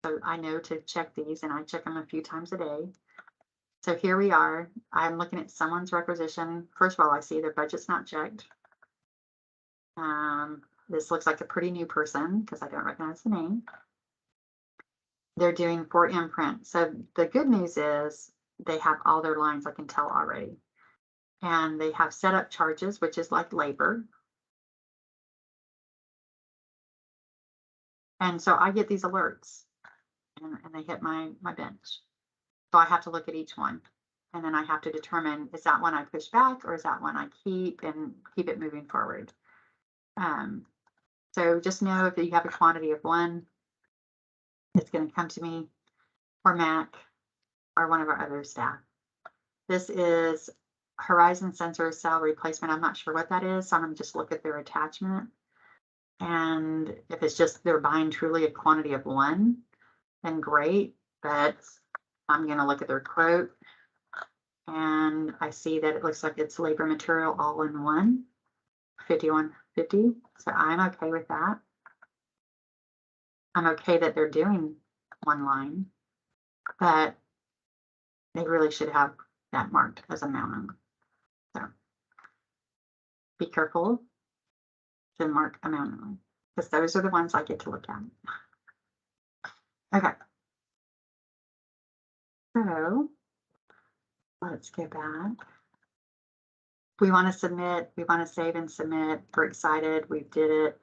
So I know to check these, and I check them a few times a day. So here we are. I'm looking at someone's requisition. First of all, I see their budget's not checked. This looks like a pretty new person because I don't recognize the name. They're doing for imprint. So the good news is they have all their lines I can tell already. And they have setup charges, which is like labor. And so I get these alerts and they hit my bench. So I have to look at each one. And then I have to determine, is that one I push back or is that one I keep and keep it moving forward? So just know if you have a quantity of one, it's going to come to me or Mac or one of our other staff. This is Horizon Sensor Cell Replacement. I'm not sure what that is, so I'm going to just look at their attachment. And if it's just they're buying truly a quantity of one, then great. But I'm going to look at their quote. And I see that it looks like it's labor material all in one, 5150. So I'm okay with that. I'm okay that they're doing one line, but they really should have that marked as a mountain. So be careful to mark a mountain because those are the ones I get to look at. Okay. So let's go back. We want to submit, we want to save and submit. We're excited, we did it.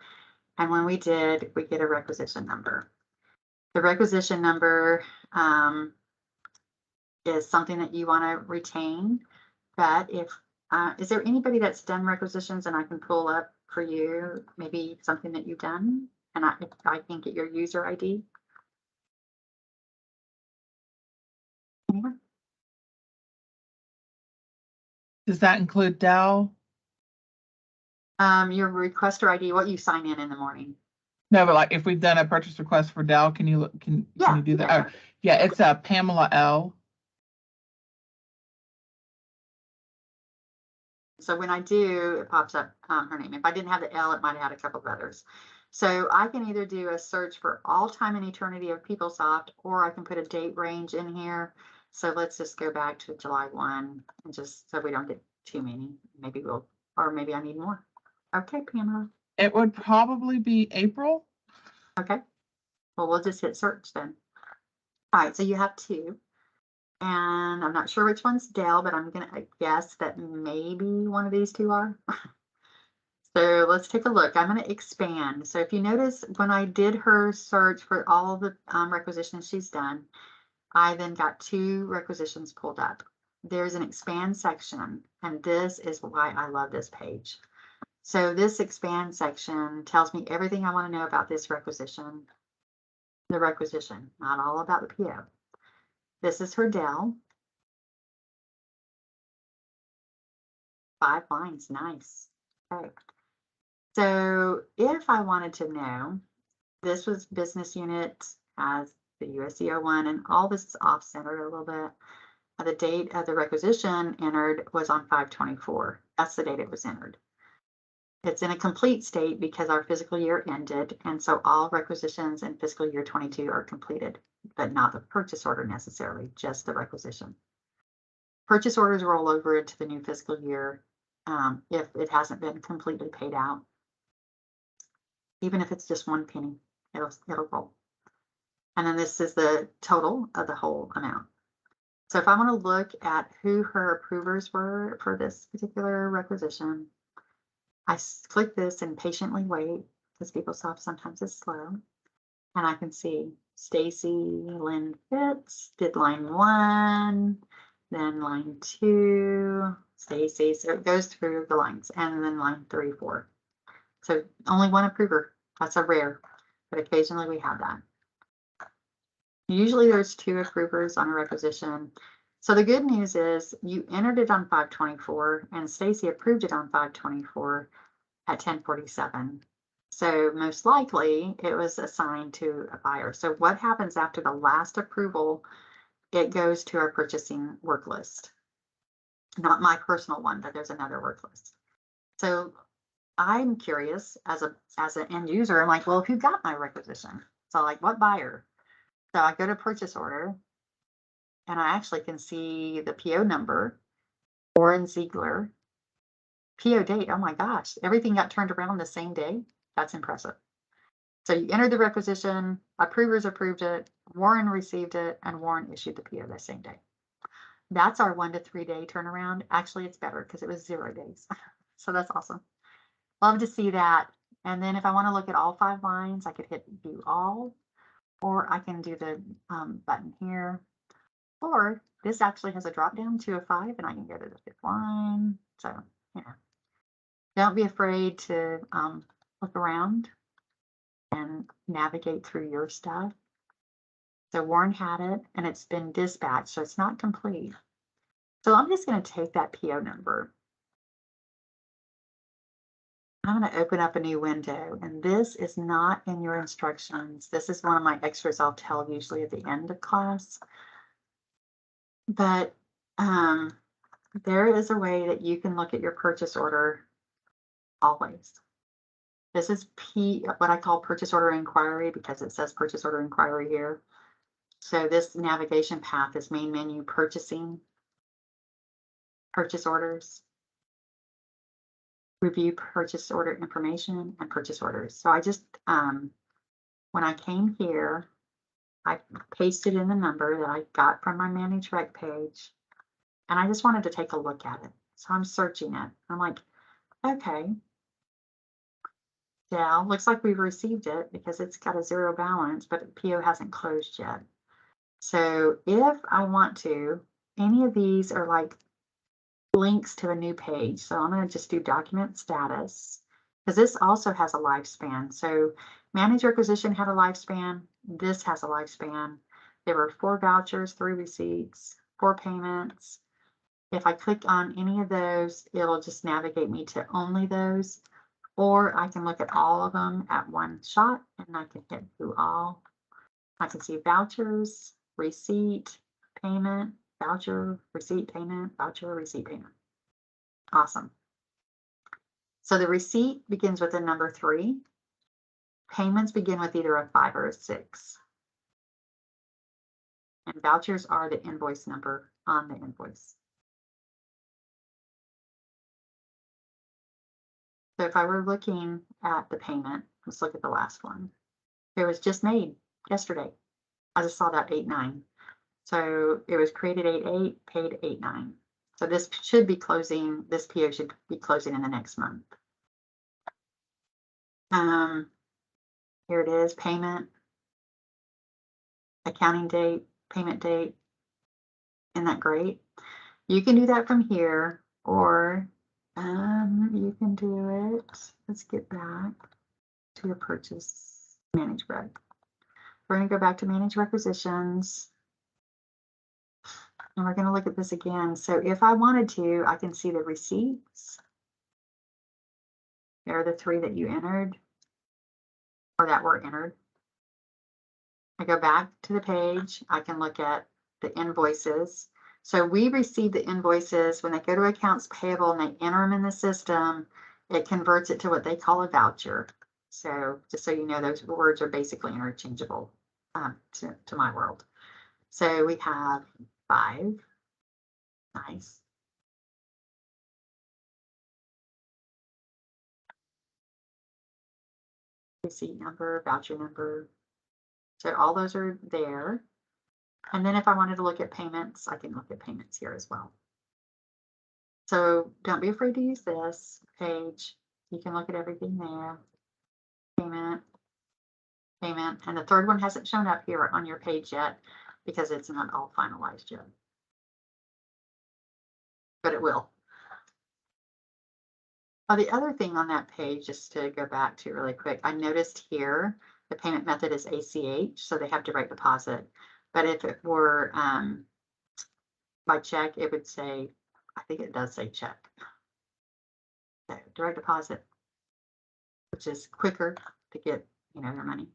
And when we did, we get a requisition number. The requisition number is something that you want to retain. But if, is there anybody that's done requisitions and I can pull up for you, maybe something that you've done? And I can get your user ID? Anyone? Does that include Dell? Your requester ID, what you sign in the morning. No, but like if we've done a purchase request for Dell, can you look, can you do that? Yeah. Oh, yeah, it's Pamela L. So when I do, it pops up her name. If I didn't have the L, it might have had a couple of others. So I can either do a search for all time and eternity of PeopleSoft, or I can put a date range in here. So let's just go back to July 1 and just so we don't get too many. Maybe we'll, or maybe I need more. Okay, Pamela. It would probably be April. Okay. Well, we'll just hit search then. All right, so you have two. And I'm not sure which one's Dell, but I'm gonna guess that maybe one of these two are. So let's take a look. I'm going to expand. So if you notice, when I did her search for all the requisitions she's done, I then got two requisitions pulled up. There's an expand section, and this is why I love this page. So this expand section tells me everything I want to know about this requisition. The requisition, not all about the PO. This is her Dell. 5 lines, nice. Okay. So if I wanted to know, this was business unit as the USCO one, and all this is off centered a little bit. The date of the requisition entered was on 5/24. That's the date it was entered. It's in a complete state because our fiscal year ended, and so all requisitions in fiscal year 22 are completed, but not the purchase order necessarily, just the requisition. Purchase orders roll over into the new fiscal year if it hasn't been completely paid out. Even if it's just 1 penny, it'll roll. And then this is the total of the whole amount. So if I want to look at who her approvers were for this particular requisition, click this and patiently wait because people stop sometimes it's slow. And I can see Stacy Lynn Fitz did line 1, then line 2, Stacy. So it goes through the lines and then line 3, 4. So only one approver. That's a rare, but occasionally we have that. Usually there's 2 approvers on a requisition. So the good news is you entered it on 5/24 and Stacy approved it on 5/24 at 10:47. So most likely it was assigned to a buyer. So what happens after the last approval? It goes to our purchasing work list. Not my personal one, but there's another work list. So I'm curious as an end user, I'm like, well, who got my requisition? So like what buyer? So I go to purchase order and I actually can see the PO number, Warren Ziegler, PO date. Oh my gosh, everything got turned around the same day. That's impressive. So you entered the requisition, approvers approved it, Warren received it, and Warren issued the PO the same day. That's our 1 to 3 day turnaround. Actually, it's better because it was 0 days. So that's awesome. Love to see that. And then if I want to look at all 5 lines, I could hit view all, or I can do the button here. Or this actually has a drop down to a 5 and I can go to the 5th line. So, yeah. Don't be afraid to look around and navigate through your stuff. So Warren had it and it's been dispatched, so it's not complete. So I'm just going to take that PO number. I'm going to open up a new window, and this is not in your instructions. This is one of my extras I'll tell usually at the end of class. But there is a way that you can look at your purchase order always. This is what I call purchase order inquiry because it says purchase order inquiry here. So this navigation path is main menu purchasing, purchase orders, review purchase order information, and purchase orders. So I just, when I came here, I pasted in the number that I got from my Manage Rec page, and I just wanted to take a look at it. So I'm searching it. I'm like, okay. Yeah, looks like we've received it because it's got a 0 balance, but PO hasn't closed yet. So if I want to, any of these are like links to a new page. So I'm going to just do document status because this also has a lifespan. So Manage Requisition had a lifespan. This has a lifespan. There were 4 vouchers, 3 receipts, 4 payments. If I click on any of those, it'll just navigate me to only those. Or I can look at all of them at one shot and I can hit through all. I can see vouchers, receipt, payment, voucher, receipt, payment, voucher, receipt, payment. Awesome. So the receipt begins with a number 3. Payments begin with either a 5 or a 6. And vouchers are the invoice number on the invoice. So if I were looking at the payment, let's look at the last one. It was just made yesterday. I just saw that 8/9. So it was created 8/8, paid 8/9. So this should be closing, this PO should be closing in the next month. Here it is, payment, accounting date, payment date. Isn't that great? You can do that from here, or you can do it. Let's get back to your purchase Manage Rec. We're going to go back to Manage Requisitions. And we're going to look at this again. So if I wanted to, I can see the receipts. There are the 3 that you entered or that were entered. I go back to the page. I can look at the invoices. So we receive the invoices when they go to accounts payable and they enter them in the system. It converts it to what they call a voucher. So just so you know, those words are basically interchangeable to my world. So we have 5. Nice. Receipt number, voucher number. So all those are there. And then if I wanted to look at payments, I can look at payments here as well. So don't be afraid to use this page. You can look at everything there. Payment, payment, and the third one hasn't shown up here on your page yet because it's not all finalized yet. But it will. The other thing on that page, just to go back to really quick, I noticed here the payment method is ACH, so they have direct deposit. But if it were by check, it would say, I think it does say check. So direct deposit, which is quicker to get, you know, your money.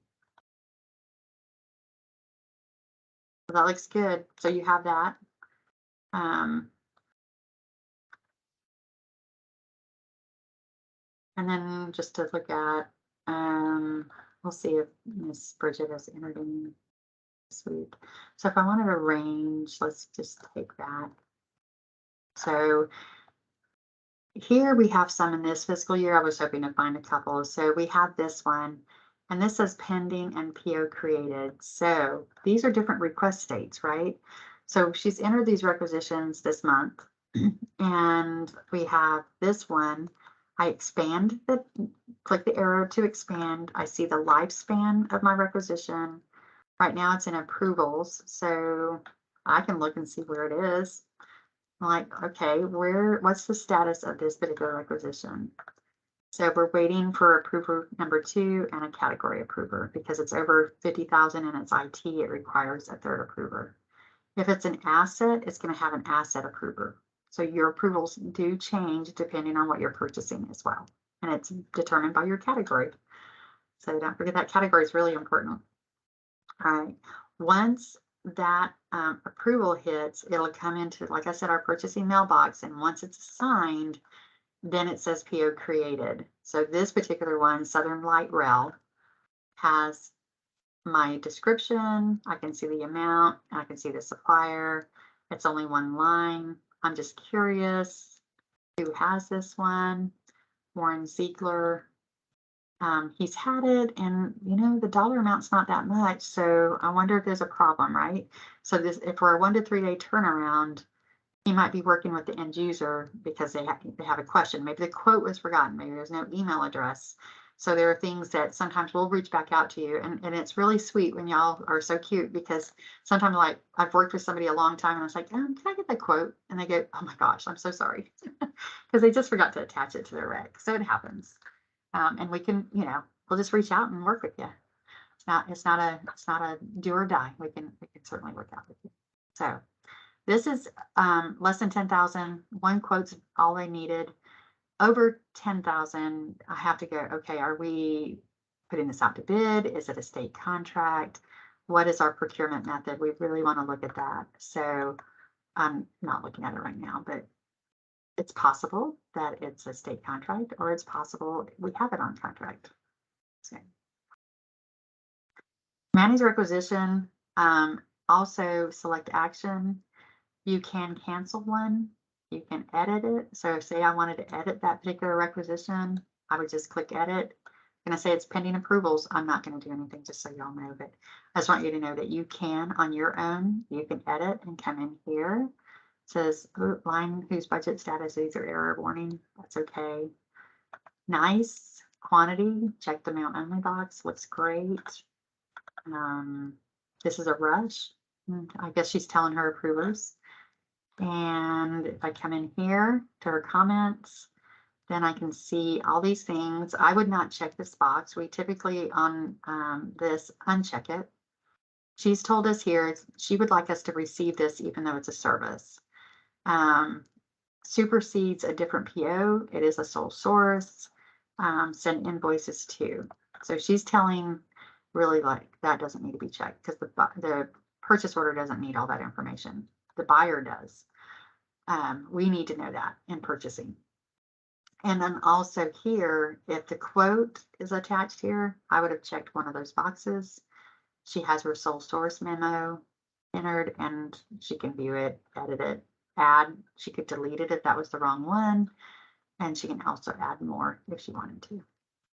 So that looks good. So you have that. And then just to look at, we'll see if Miss Bridget has entered in this week. So if I wanted a range, let's just take that. So here we have some in this fiscal year. I was hoping to find a couple. So we have this one, and this says pending and PO created. So these are different request dates, right? So she's entered these requisitions this month, and we have this one. I expand the, click the arrow to expand. I see the lifespan of my requisition. Right now it's in approvals, so I can look and see where it is. Like, okay, what's the status of this particular requisition? So we're waiting for approver number 2 and a category approver because it's over 50,000 and it's IT, it requires a third approver. If it's an asset, it's going to have an asset approver. So your approvals do change depending on what you're purchasing as well. And it's determined by your category. So don't forget that category is really important. All right. Once that approval hits, it'll come into, like I said, our purchasing mailbox. And once it's assigned, then it says PO created. So this particular one, Southern Light Rail, has my description. I can see the amount. I can see the supplier. It's only one line. I'm just curious who has this one. Warren Ziegler. He's had it, and you know the dollar amount's not that much, so I wonder if there's a problem, right? So this, if we're a 1 to 3 day turnaround, he might be working with the end user because they have a question. Maybe the quote was forgotten. Maybe there's no email address. So there are things that sometimes we'll reach back out to you, and it's really sweet when y'all are so cute because sometimes, like, I've worked with somebody a long time and I was like, can I get that quote? And they go, oh my gosh, I'm so sorry, because they just forgot to attach it to their rec. So it happens. And we can, you know, we'll just reach out and work with you. It's not a do or die. We can certainly work out with you. So this is less than 10,000. One quote's all they needed. Over 10,000, I have to go, okay, are we putting this out to bid? Is it a state contract? What is our procurement method? We really want to look at that. So I'm not looking at it right now, but it's possible that it's a state contract, or it's possible we have it on contract. So, manage requisition, also select action. You can cancel one, you can edit it. So say I wanted to edit that particular requisition, I would just click edit. I'm going to say it's pending approvals. I'm not going to do anything, just so y'all know, but I just want you to know that you can on your own, you can edit and come in here. Says line whose budget status is or error warning. That's okay. Nice quantity. Check the amount only box. Looks great. This is a rush. I guess she's telling her approvers. And if I come in here to her comments, then I can see all these things. I would not check this box. We typically on this uncheck it. She's told us here she would like us to receive this even though it's a service. Supersedes a different PO. It is a sole source. Send invoices to. So she's telling really like that doesn't need to be checked because the purchase order doesn't need all that information. The buyer does. We need to know that in purchasing. And then also here, if the quote is attached here, I would have checked one of those boxes. She has her sole source memo entered and she can view it, edit it, add. She could delete it if that was the wrong one. And she can also add more if she wanted to.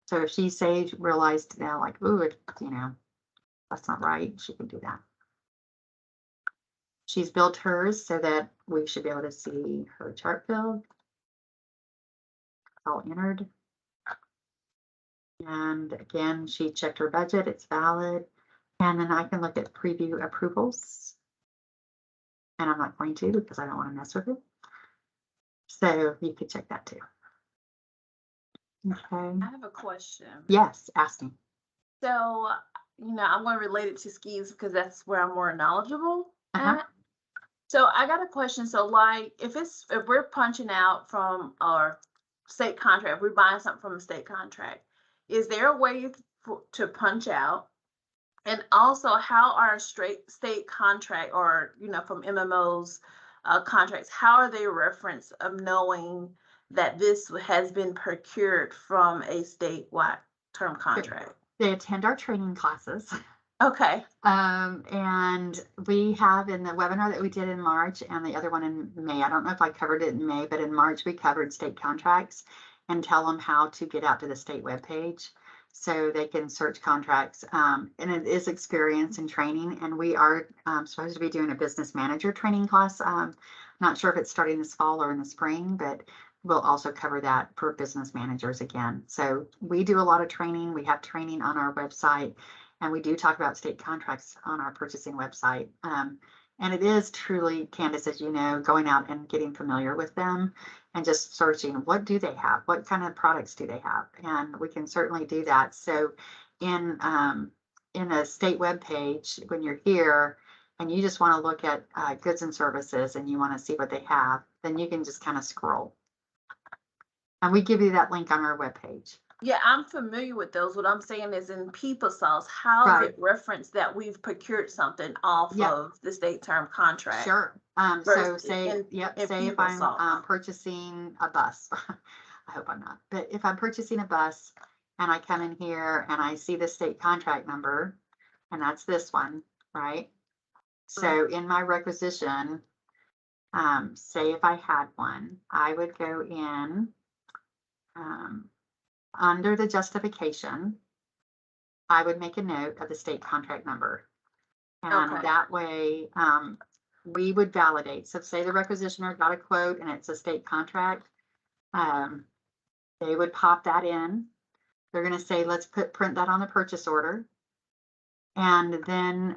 So if she realized now like, ooh, you know, that's not right, she can do that. She's built hers so that we should be able to see her chart build. All entered. And again, she checked her budget, it's valid. And then I can look at preview approvals. And I'm not going to because I don't want to mess with it. So you could check that too. Okay. I have a question. Yes, ask me. So, I'm going to relate it to skis because that's where I'm more knowledgeable Uh-huh. at. So I got a question. So like if we're punching out from our state contract, if we're buying something from a state contract, is there a way to punch out? And also how are state contract or, from MMO's contracts, how are they reference of knowing that this has been procured from a statewide term contract? They attend our training classes. Okay. And we have in the webinar that we did in March and the other one in May, I don't know if I covered it in May, but in March we covered state contracts and tell them how to get out to the state webpage so they can search contracts. And it is experience and training. And we are supposed to be doing a business manager training class. Not sure if it's starting this fall or in the spring, but we'll also cover that for business managers again. So we do a lot of training. We have training on our website. And we do talk about state contracts on our purchasing website. And it is truly, Candace, as you know, going out and getting familiar with them and just searching, what do they have? What kind of products do they have? And we can certainly do that. So in a state web page, when you're here and you just want to look at goods and services and you want to see what they have, then you can just kind of scroll. And we give you that link on our webpage. Yeah, I'm familiar with those. What I'm saying is in PeopleSauce, how Right. is it referenced that we've procured something off Yep. of the state term contract? Sure. So versus say, in say if I'm PeopleSauce. purchasing a bus, I hope I'm not, but if I'm purchasing a bus and I come in here and I see the state contract number, and that's this one, right? So in my requisition, say if I had one, I would go in, under the justification, I would make a note of the state contract number. And Okay. that way, we would validate. So say the requisitioner got a quote and it's a state contract. They would pop that in. They're going to say, let's print that on the purchase order. And then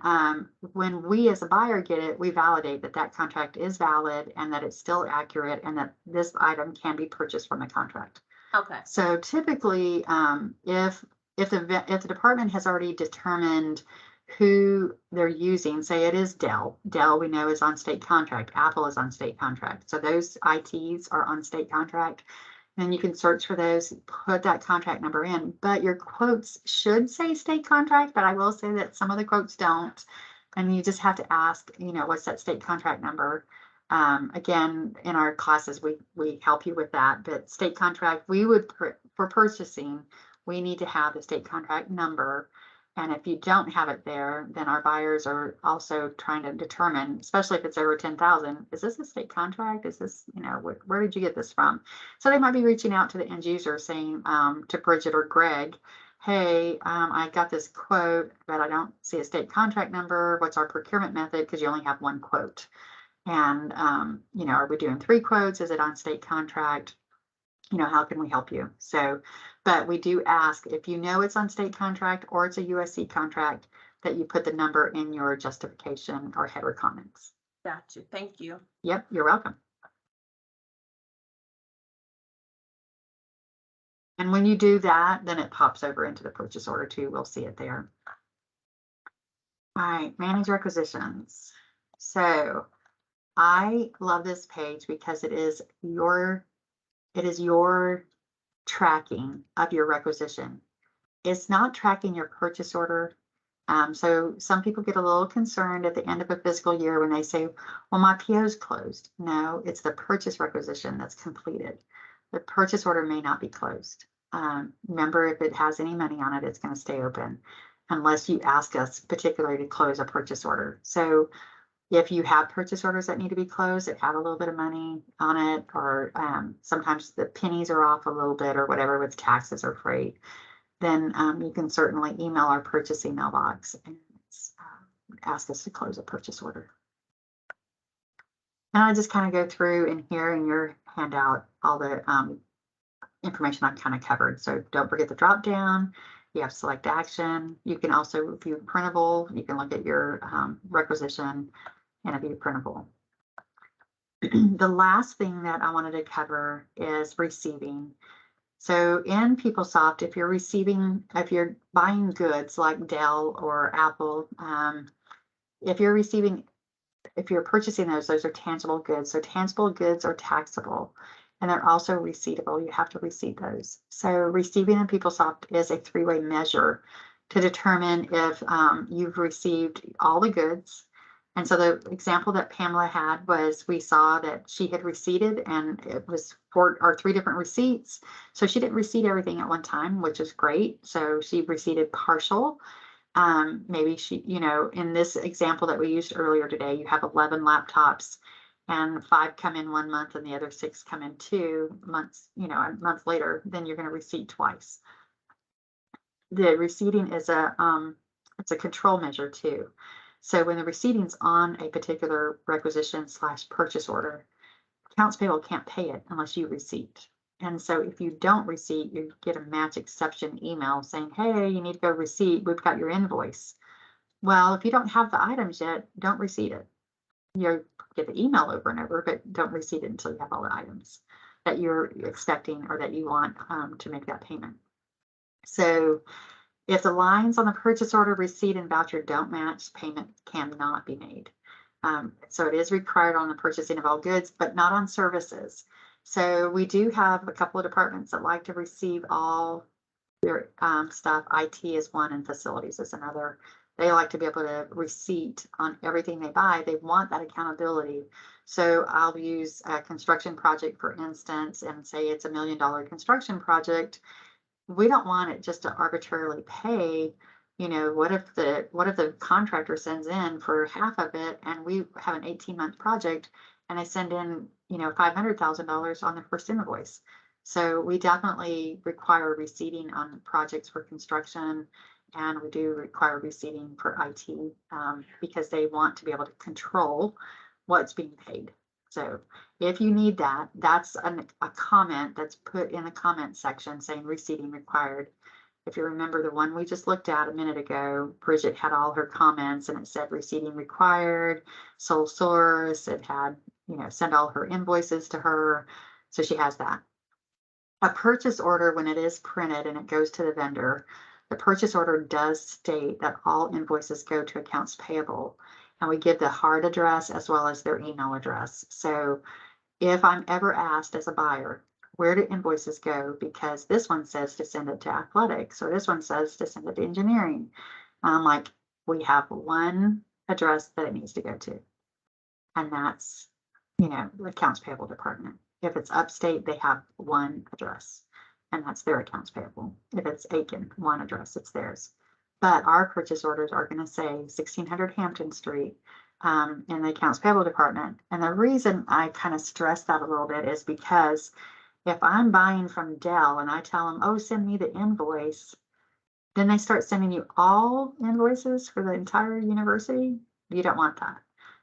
when we as a buyer get it, we validate that that contract is valid and that it's still accurate and that this item can be purchased from the contract. Okay. So typically, if the department has already determined who they're using, say it is Dell. Dell we know is on state contract. Apple is on state contract. So those ITs are on state contract. And you can search for those, put that contract number in. But your quotes should say state contract, but I will say that some of the quotes don't. And you just have to ask, what's that state contract number? Again, in our classes, we help you with that, but state contract, we would, for purchasing, we need to have the state contract number. And if you don't have it there, then our buyers are also trying to determine, especially if it's over 10,000, is this a state contract? Is this, where did you get this from? So they might be reaching out to the end user saying, to Bridget or Greg, hey, I got this quote, but I don't see a state contract number. What's our procurement method? Because you only have one quote. And, are we doing 3 quotes? Is it on state contract? How can we help you? So, but we do ask if it's on state contract or it's a USC contract that you put the number in your justification or header comments. Gotcha. Thank you. Yep, you're welcome. And when you do that, then it pops over into the purchase order too. We'll see it there. All right, manage requisitions. So I love this page because it is your tracking of your requisition. It's not tracking your purchase order. So some people get a little concerned at the end of a fiscal year when they say, well, my PO's closed. No, it's the purchase requisition that's completed. The purchase order may not be closed. Remember, if it has any money on it, it's going to stay open unless you ask us particularly to close a purchase order. So if you have purchase orders that need to be closed that have a little bit of money on it, or sometimes the pennies are off a little bit or whatever with taxes or freight, then you can certainly email our purchasing mailbox and ask us to close a purchase order. And I just kind of go through and here in your handout all the information I kind of covered. So don't forget the drop down. You have select action. You can also view printable. You can look at your requisition and view printable. The last thing that I wanted to cover is receiving. So in PeopleSoft, if you're buying goods like Dell or Apple, if you're purchasing those are tangible goods. So tangible goods are taxable, and they're also receivable. You have to receive those. So receiving in PeopleSoft is a three-way measure to determine if you've received all the goods. And so the example that Pamela had was we saw that she had receipted, and it was 4 or 3 different receipts. So she didn't receipt everything at one time, which is great. So she receipted partial. Maybe she, in this example that we used earlier today, you have 11 laptops and 5 come in 1 month and the other 6 come in 2 months, a month later, then you're going to receipt twice. The receipting is it's a control measure too. So when the receipting's on a particular requisition / purchase order, accounts payable can't pay it unless you receipt. And so if you don't receipt, you get a match exception email saying, hey, you need to go receipt. We've got your invoice. Well, if you don't have the items yet, don't receipt it. You get the email over and over, but don't receipt it until you have all the items that you're expecting or that you want to make that payment. So if the lines on the purchase order, receipt, and voucher don't match, payment cannot be made. So it is required on the purchasing of all goods, but not on services. So we do have a couple of departments that like to receive all their stuff. IT is one and facilities is another. They like to be able to receipt on everything they buy. They want that accountability. So I'll use a construction project, for instance, and say it's $1 million construction project. We don't want it just to arbitrarily pay. What if the contractor sends in for half of it and we have an 18-month project and they send in, $500,000 on the first invoice. So we definitely require receipting on projects for construction, and we do require receipting for IT because they want to be able to control what's being paid. So if you need that, that's a comment that's put in the comment section saying receipting required. If you remember the one we just looked at a minute ago, Bridget had all her comments and it said receipting required, sole source. It had, send all her invoices to her. So she has that. A purchase order, when it is printed and it goes to the vendor, the purchase order does state that all invoices go to accounts payable. And we give the hard address as well as their email address. So if I'm ever asked as a buyer, where do invoices go? Because this one says to send it to athletics, or this one says to send it to engineering. I'm like, we have one address that it needs to go to. And that's, the accounts payable department. If it's upstate, they have one address, and that's their accounts payable. If it's Aiken, one address, it's theirs. But our purchase orders are going to say 1600 Hampton Street in the accounts payable department. And the reason I kind of stress that a little bit is because if I'm buying from Dell and I tell them, oh, send me the invoice, then they start sending you all invoices for the entire university. You don't want that.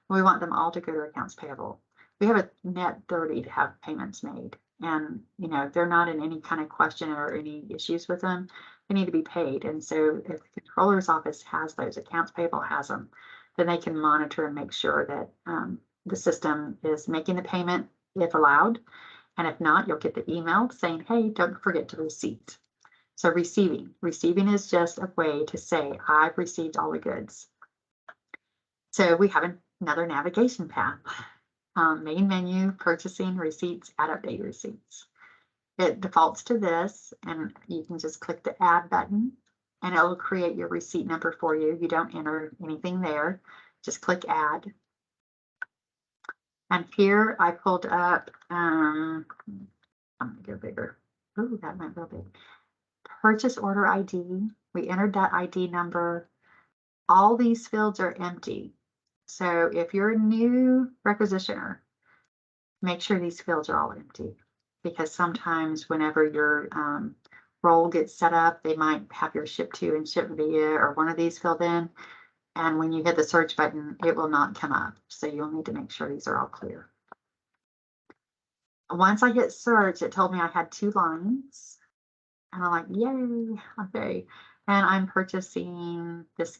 We want them all to go to accounts payable. We have a net 30 to have payments made. And, if they're not in any kind of question or any issues with them, they need to be paid. And so if the controller's office has those, accounts payable has them, then they can monitor and make sure that the system is making the payment if allowed. And if not, you'll get the email saying, hey, don't forget to receipt. So receiving is just a way to say, I've received all the goods. So we have another navigation path. Main menu, purchasing, receipts, add update receipts. It defaults to this, and you can just click the add button and it will create your receipt number for you. You don't enter anything there. Just click add. And here I pulled up, I'm gonna go bigger. Oh, that went real big. Purchase order ID. We entered that ID number. All these fields are empty. So if you're a new requisitioner, make sure these fields are all empty, because sometimes whenever your role gets set up, they might have your ship to and ship via or one of these filled in. And when you hit the search button, it will not come up. So you'll need to make sure these are all clear. Once I hit search, it told me I had 2 lines. And I'm like, yay, okay. And I'm purchasing this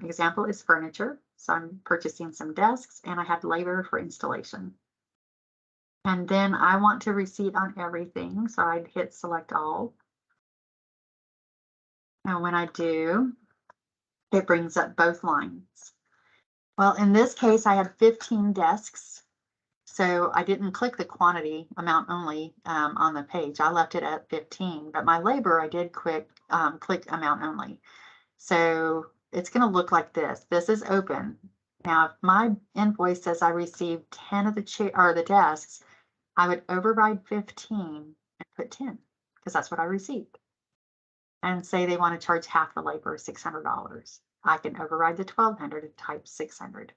example is furniture. So I'm purchasing some desks and I had labor for installation. And then I want to receipt on everything. So I'd hit select all. And when I do, it brings up both lines. Well, in this case, I had 15 desks. So I didn't click the quantity amount only on the page. I left it at 15, but my labor, I did click amount only. So it's going to look like this. This is open. Now, if my invoice says I received 10 of the desks, I would override 15 and put 10 because that's what I received. And say they want to charge half the labor, $600. I can override the 1,200 and type 600.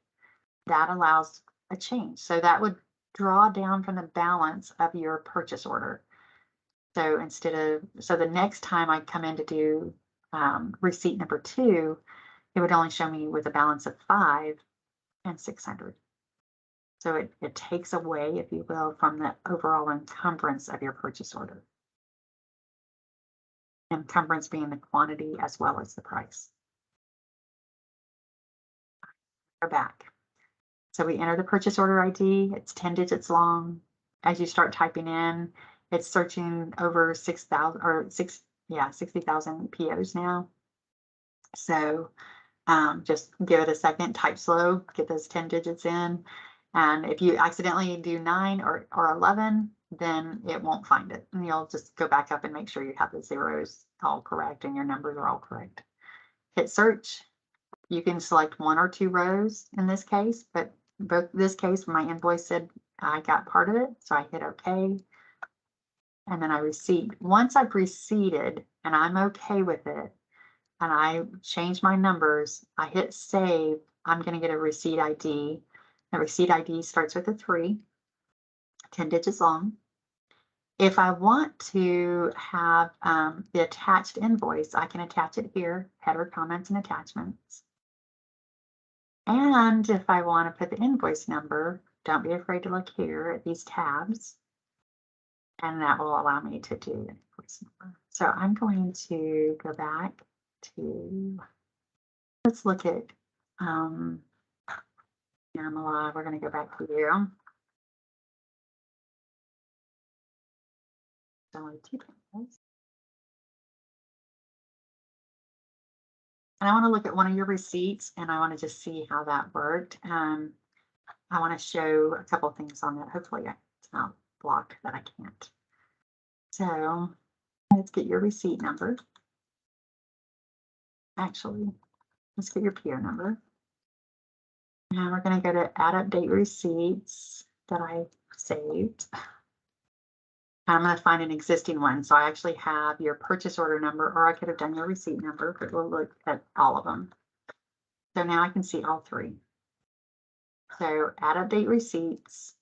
That allows a change. So that would draw down from the balance of your purchase order. So so the next time I come in to do receipt number 2, it would only show me with a balance of 5 and 600. So it takes away, if you will, from the overall encumbrance of your purchase order. Encumbrance being the quantity as well as the price. We're back. So we enter the purchase order ID. It's 10 digits long. As you start typing in, it's searching over 60,000 POs now. So just give it a second, type slow, get those 10 digits in. And if you accidentally do 9 or 11, then it won't find it. And you'll just go back up and make sure you have the zeros all correct and your numbers are all correct. Hit search. You can select 1 or 2 rows in this case, but this case, my invoice said I got part of it. So I hit OK. And then I receipt. Once I've receipted and I'm okay with it, and I change my numbers, I hit save, I'm going to get a receipt ID. The receipt ID starts with a 3, 10 digits long. If I want to have the attached invoice, I can attach it here, header, comments, and attachments. And if I want to put the invoice number, don't be afraid to look here at these tabs. And that will allow me to do the invoice number. So I'm going to go back to, let's look at Yamala. We're going to go back to you. Only 2 pages. And I want to look at one of your receipts and I want to just see how that worked. I want to show a couple of things on that. Hopefully it's not blocked that I can't. So let's get your receipt number. Actually, let's get your PO number. And we're going to go to add update receipts that I saved. I'm going to find an existing one. So I actually have your purchase order number, or I could have done your receipt number, but we'll look at all of them. So now I can see all 3. So add update receipts.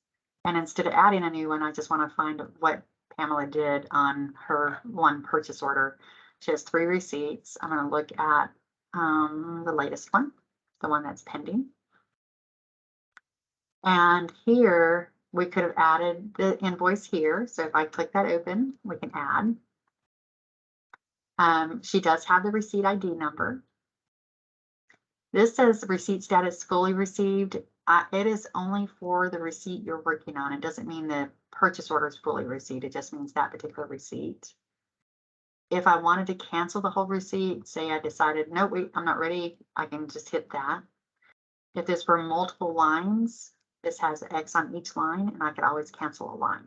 And instead of adding a new one, I just want to find what Pamela did on her one purchase order. She has 3 receipts. I'm going to look at the latest one, the one that's pending. And here we could have added the invoice here. So if I click that open, we can add. She does have the receipt ID number. This says receipt status fully received. It is only for the receipt you're working on. It doesn't mean the purchase order is fully received. It just means that particular receipt. If I wanted to cancel the whole receipt, say I decided, no, wait, I'm not ready, I can just hit that. If this were multiple lines, this has X on each line, and I could always cancel a line.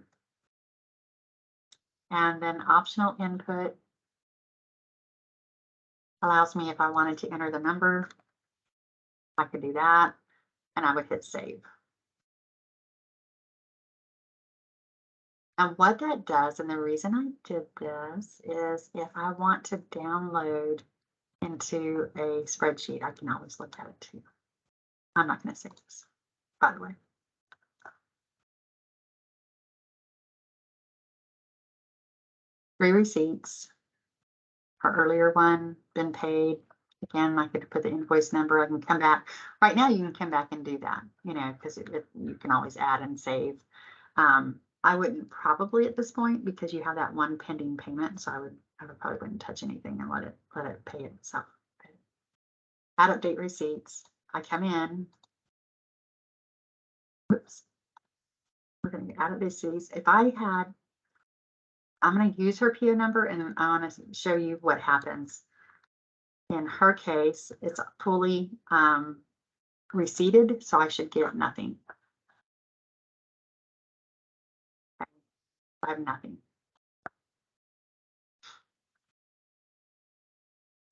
And then optional input allows me, if I wanted to enter the number, I could do that, and I would hit save. And what that does, and the reason I did this, is if I want to download into a spreadsheet, I can always look at it too. I'm not going to save this, by the way. Three receipts. Her earlier one, been paid. Again, I could put the invoice number. I can come back. Right now, you can come back and do that, you know, because you can always add and save. I wouldn't probably at this point because you have that one pending payment. So I would probably wouldn't touch anything and let it pay itself. Add update receipts. I come in. Oops. We're going to add update receipts. If I had, I'm going to use her PO number and I want to show you what happens. In her case, it's fully receipted, so I should get nothing. I have nothing.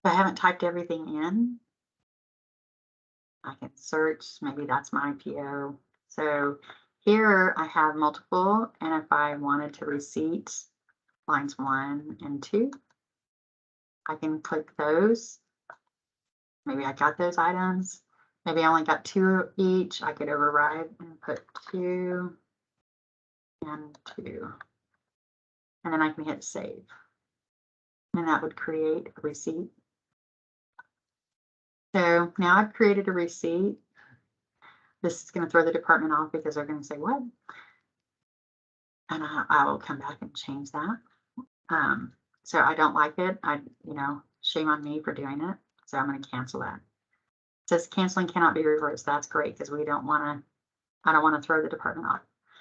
If I haven't typed everything in, I can search, maybe that's my PO. So here I have multiple, and if I wanted to receipt lines 1 and 2, I can click those. Maybe I got those items. Maybe I only got 2 each. I could override and put 2 and 2. And then I can hit save. And that would create a receipt. So now I've created a receipt. This is going to throw the department off because they're going to say, what? And I will come back and change that. So I don't like it. Shame on me for doing it. So I'm going to cancel that. It says canceling cannot be reversed. That's great because I don't want to throw the department off.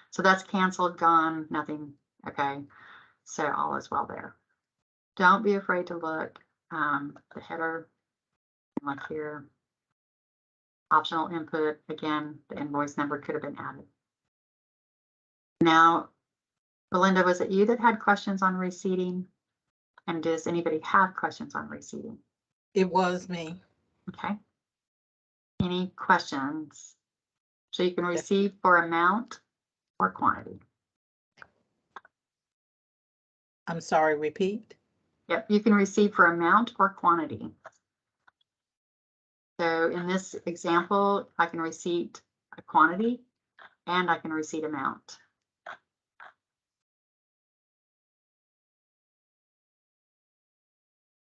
So that's canceled, gone, nothing. Okay. So all is well there. Don't be afraid to look. The header, like here. Optional input, again, the invoice number could have been added. Now, Belinda, was it you that had questions on receipting? And does anybody have questions on receipting? It was me. Okay. Any questions? So you can receive for amount or quantity. I'm sorry, repeat. Yep, you can receive for amount or quantity. So in this example, I can receipt a quantity and I can receipt amount.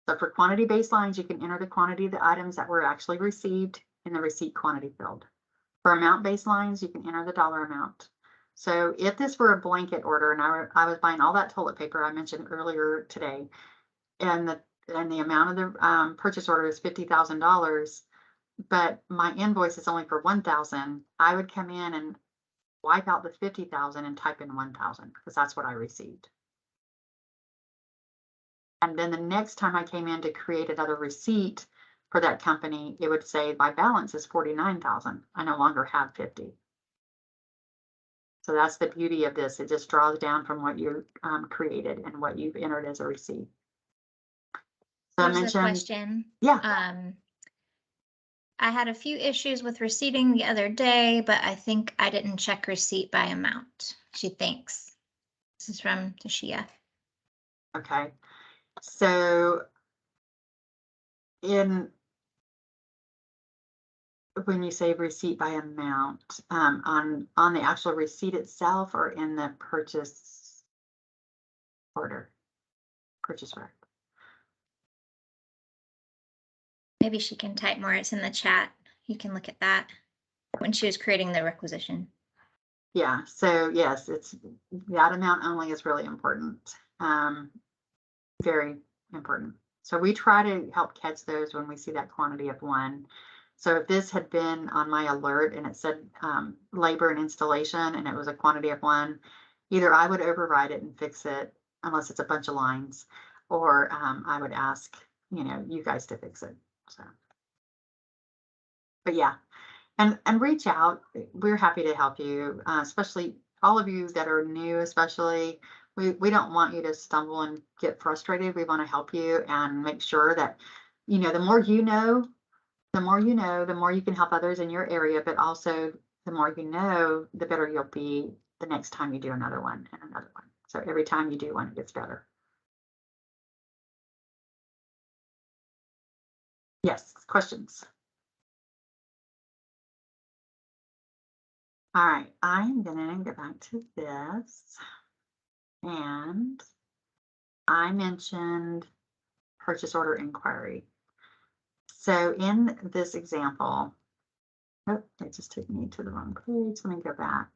So for quantity baselines, you can enter the quantity of the items that were actually received in the receipt quantity field. For amount baselines, you can enter the dollar amount. So if this were a blanket order and I was buying all that toilet paper I mentioned earlier today, and the amount of the purchase order is $50,000, but my invoice is only for 1,000, I would come in and wipe out the 50,000 and type in 1,000 because that's what I received. And then the next time I came in to create another receipt for that company, it would say my balance is 49,000. I no longer have 50. So that's the beauty of this. It just draws down from what you created and what you've entered as a receipt. So Here's a question. Yeah. I had a few issues with receipting the other day, but I think I didn't check receipt by amount. She thinks. This is from Tashia. Okay. So when you say receipt by amount, on the actual receipt itself or in the purchase order, purchase order. Maybe she can type more. It's in the chat. You can look at that when she was creating the requisition. Yeah, so yes, it's that amount only is really important. Very important. So we try to help catch those when we see that quantity of 1. So if this had been on my alert and it said labor and installation and it was a quantity of 1, either I would override it and fix it unless it's a bunch of lines, or I would ask, you guys to fix it. So, but yeah, and reach out. We're happy to help you, especially all of you that are new, especially. We don't want you to stumble and get frustrated. We want to help you and make sure that, the more you know, the more you can help others in your area, but also the more you know, the better you'll be the next time you do another one and another one. So every time you do one, it gets better. Yes, questions? All right, I'm gonna go back to this. And I mentioned purchase order inquiry. So in this example, oh, it just took me to the wrong page. Let me go back.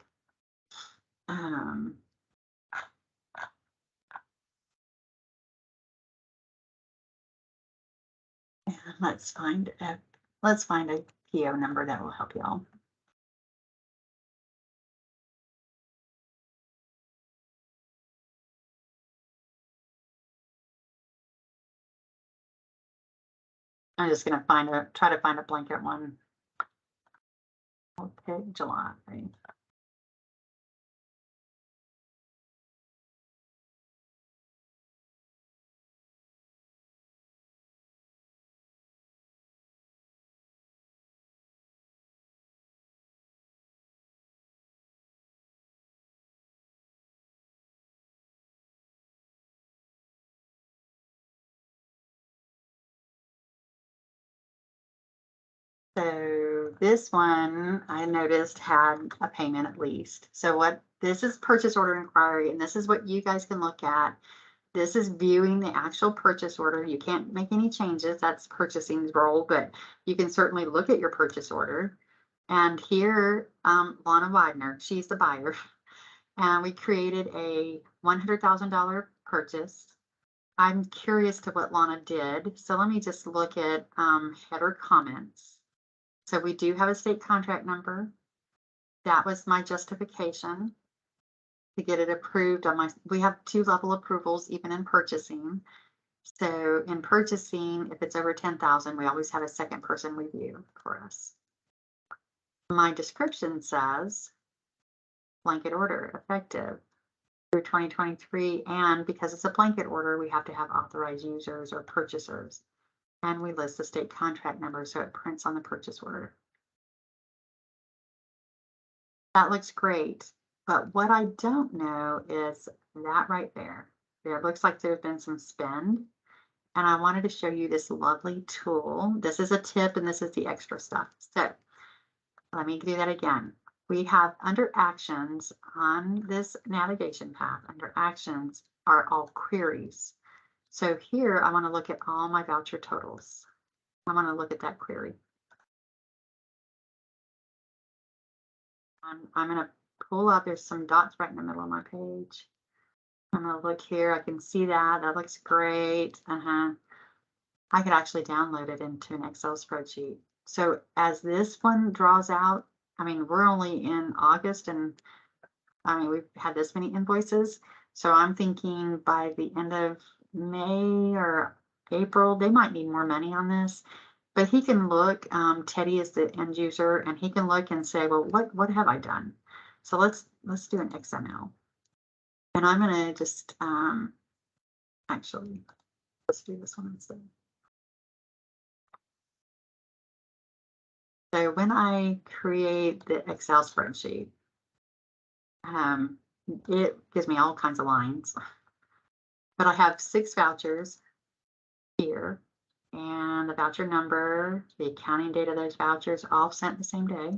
let's find a PO number that will help y'all. I'm just gonna try to find a blanket one. Okay, July. So this one I noticed had a payment at least. So this is purchase order inquiry, and this is what you guys can look at. This is viewing the actual purchase order. You can't make any changes. That's purchasing's role, but you can certainly look at your purchase order. And here, Lana Widener, she's the buyer. And we created a $100,000 purchase. I'm curious to what Lana did. So let me just look at header comments. So we do have a state contract number. That was my justification to get it approved on we have 2-level approvals even in purchasing. So in purchasing, if it's over 10,000, we always have a second person review for us. My description says blanket order effective through 2023. And because it's a blanket order, we have to have authorized users or purchasers. And we list the state contract number so it prints on the purchase order. That looks great, but what I don't know is that right there. There looks like there's been some spend, and I wanted to show you this lovely tool. This is a tip, and this is the extra stuff. So let me do that again. We have under actions on this navigation path, under actions are all queries. So here I want to look at all my voucher totals. I want to look at that query. I'm going to pull up, there's some dots right in the middle of my page. I'm going to look here. I can see that. That looks great. I could actually download it into an Excel spreadsheet. So as this one draws out, I mean, we're only in August, and I mean, we've had this many invoices. So I'm thinking by the end of May or April, they might need more money on this. But he can look, Teddy is the end user, and he can look and say, well, what have I done? So let's do an XML. And I'm going to just, actually, let's do this one instead. So when I create the Excel spreadsheet, it gives me all kinds of lines. But I have 6 vouchers here. And the voucher number, the accounting date of those vouchers, all sent the same day.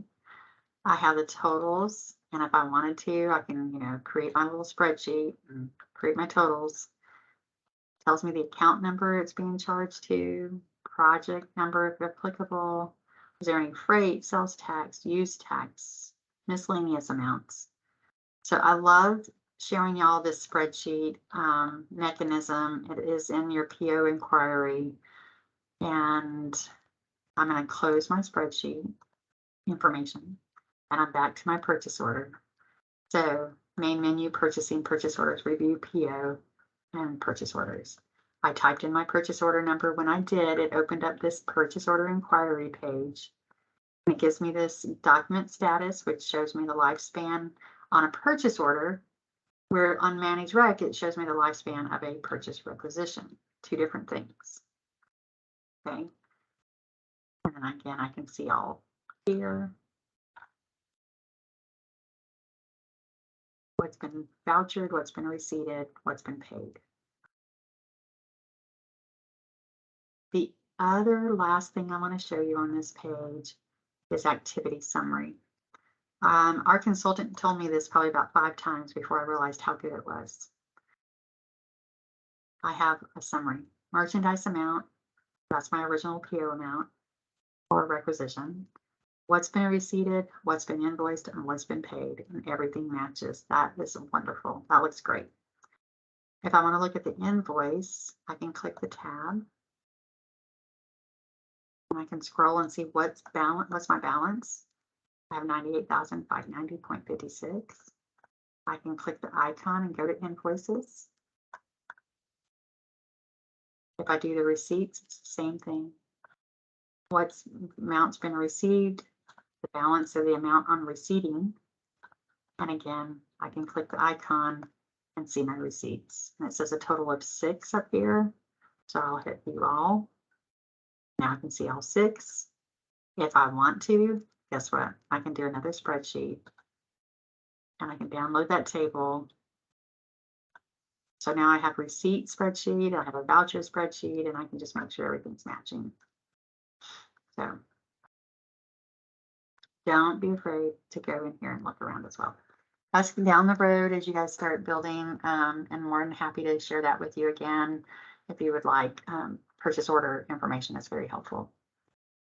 I have the totals, and if I wanted to, I can, create my little spreadsheet and create my totals. Tells me the account number it's being charged to, project number if applicable, is there any freight, sales tax, use tax, miscellaneous amounts. So I love showing y'all this spreadsheet mechanism. It is in your PO inquiry. And I'm going to close my spreadsheet information, and I'm back to my purchase order. So main menu, purchasing, purchase orders, review PO, and purchase orders. I typed in my purchase order number. When I did, it opened up this purchase order inquiry page. And it gives me this document status, which shows me the lifespan on a purchase order, where on Manage Rec, it shows me the lifespan of a purchase requisition, 2 different things. Okay. And then again, I can see all here. What's been vouchered, what's been receipted, what's been paid. The other last thing I want to show you on this page is activity summary. Our consultant told me this probably about 5 times before I realized how good it was. I have a summary. Merchandise amount, that's my original PO amount or requisition. What's been receipted, what's been invoiced, and what's been paid, and everything matches. That is wonderful. That looks great. If I want to look at the invoice, I can click the tab. And I can scroll and see what's my balance. I have 98,590.56. I can click the icon and go to invoices. If I do the receipts, it's the same thing. What's amount's been received, the balance of the amount on receiving. And again, I can click the icon and see my receipts. And it says a total of 6 up here. So I'll hit view all. Now I can see all 6. If I want to, guess what? I can do another spreadsheet. And I can download that table. So now I have receipt spreadsheet, I have a voucher spreadsheet, and I can just make sure everything's matching. So don't be afraid to go in here and look around as well. Us down the road as you guys start building, and more than happy to share that with you again if you would like. Purchase order information is very helpful.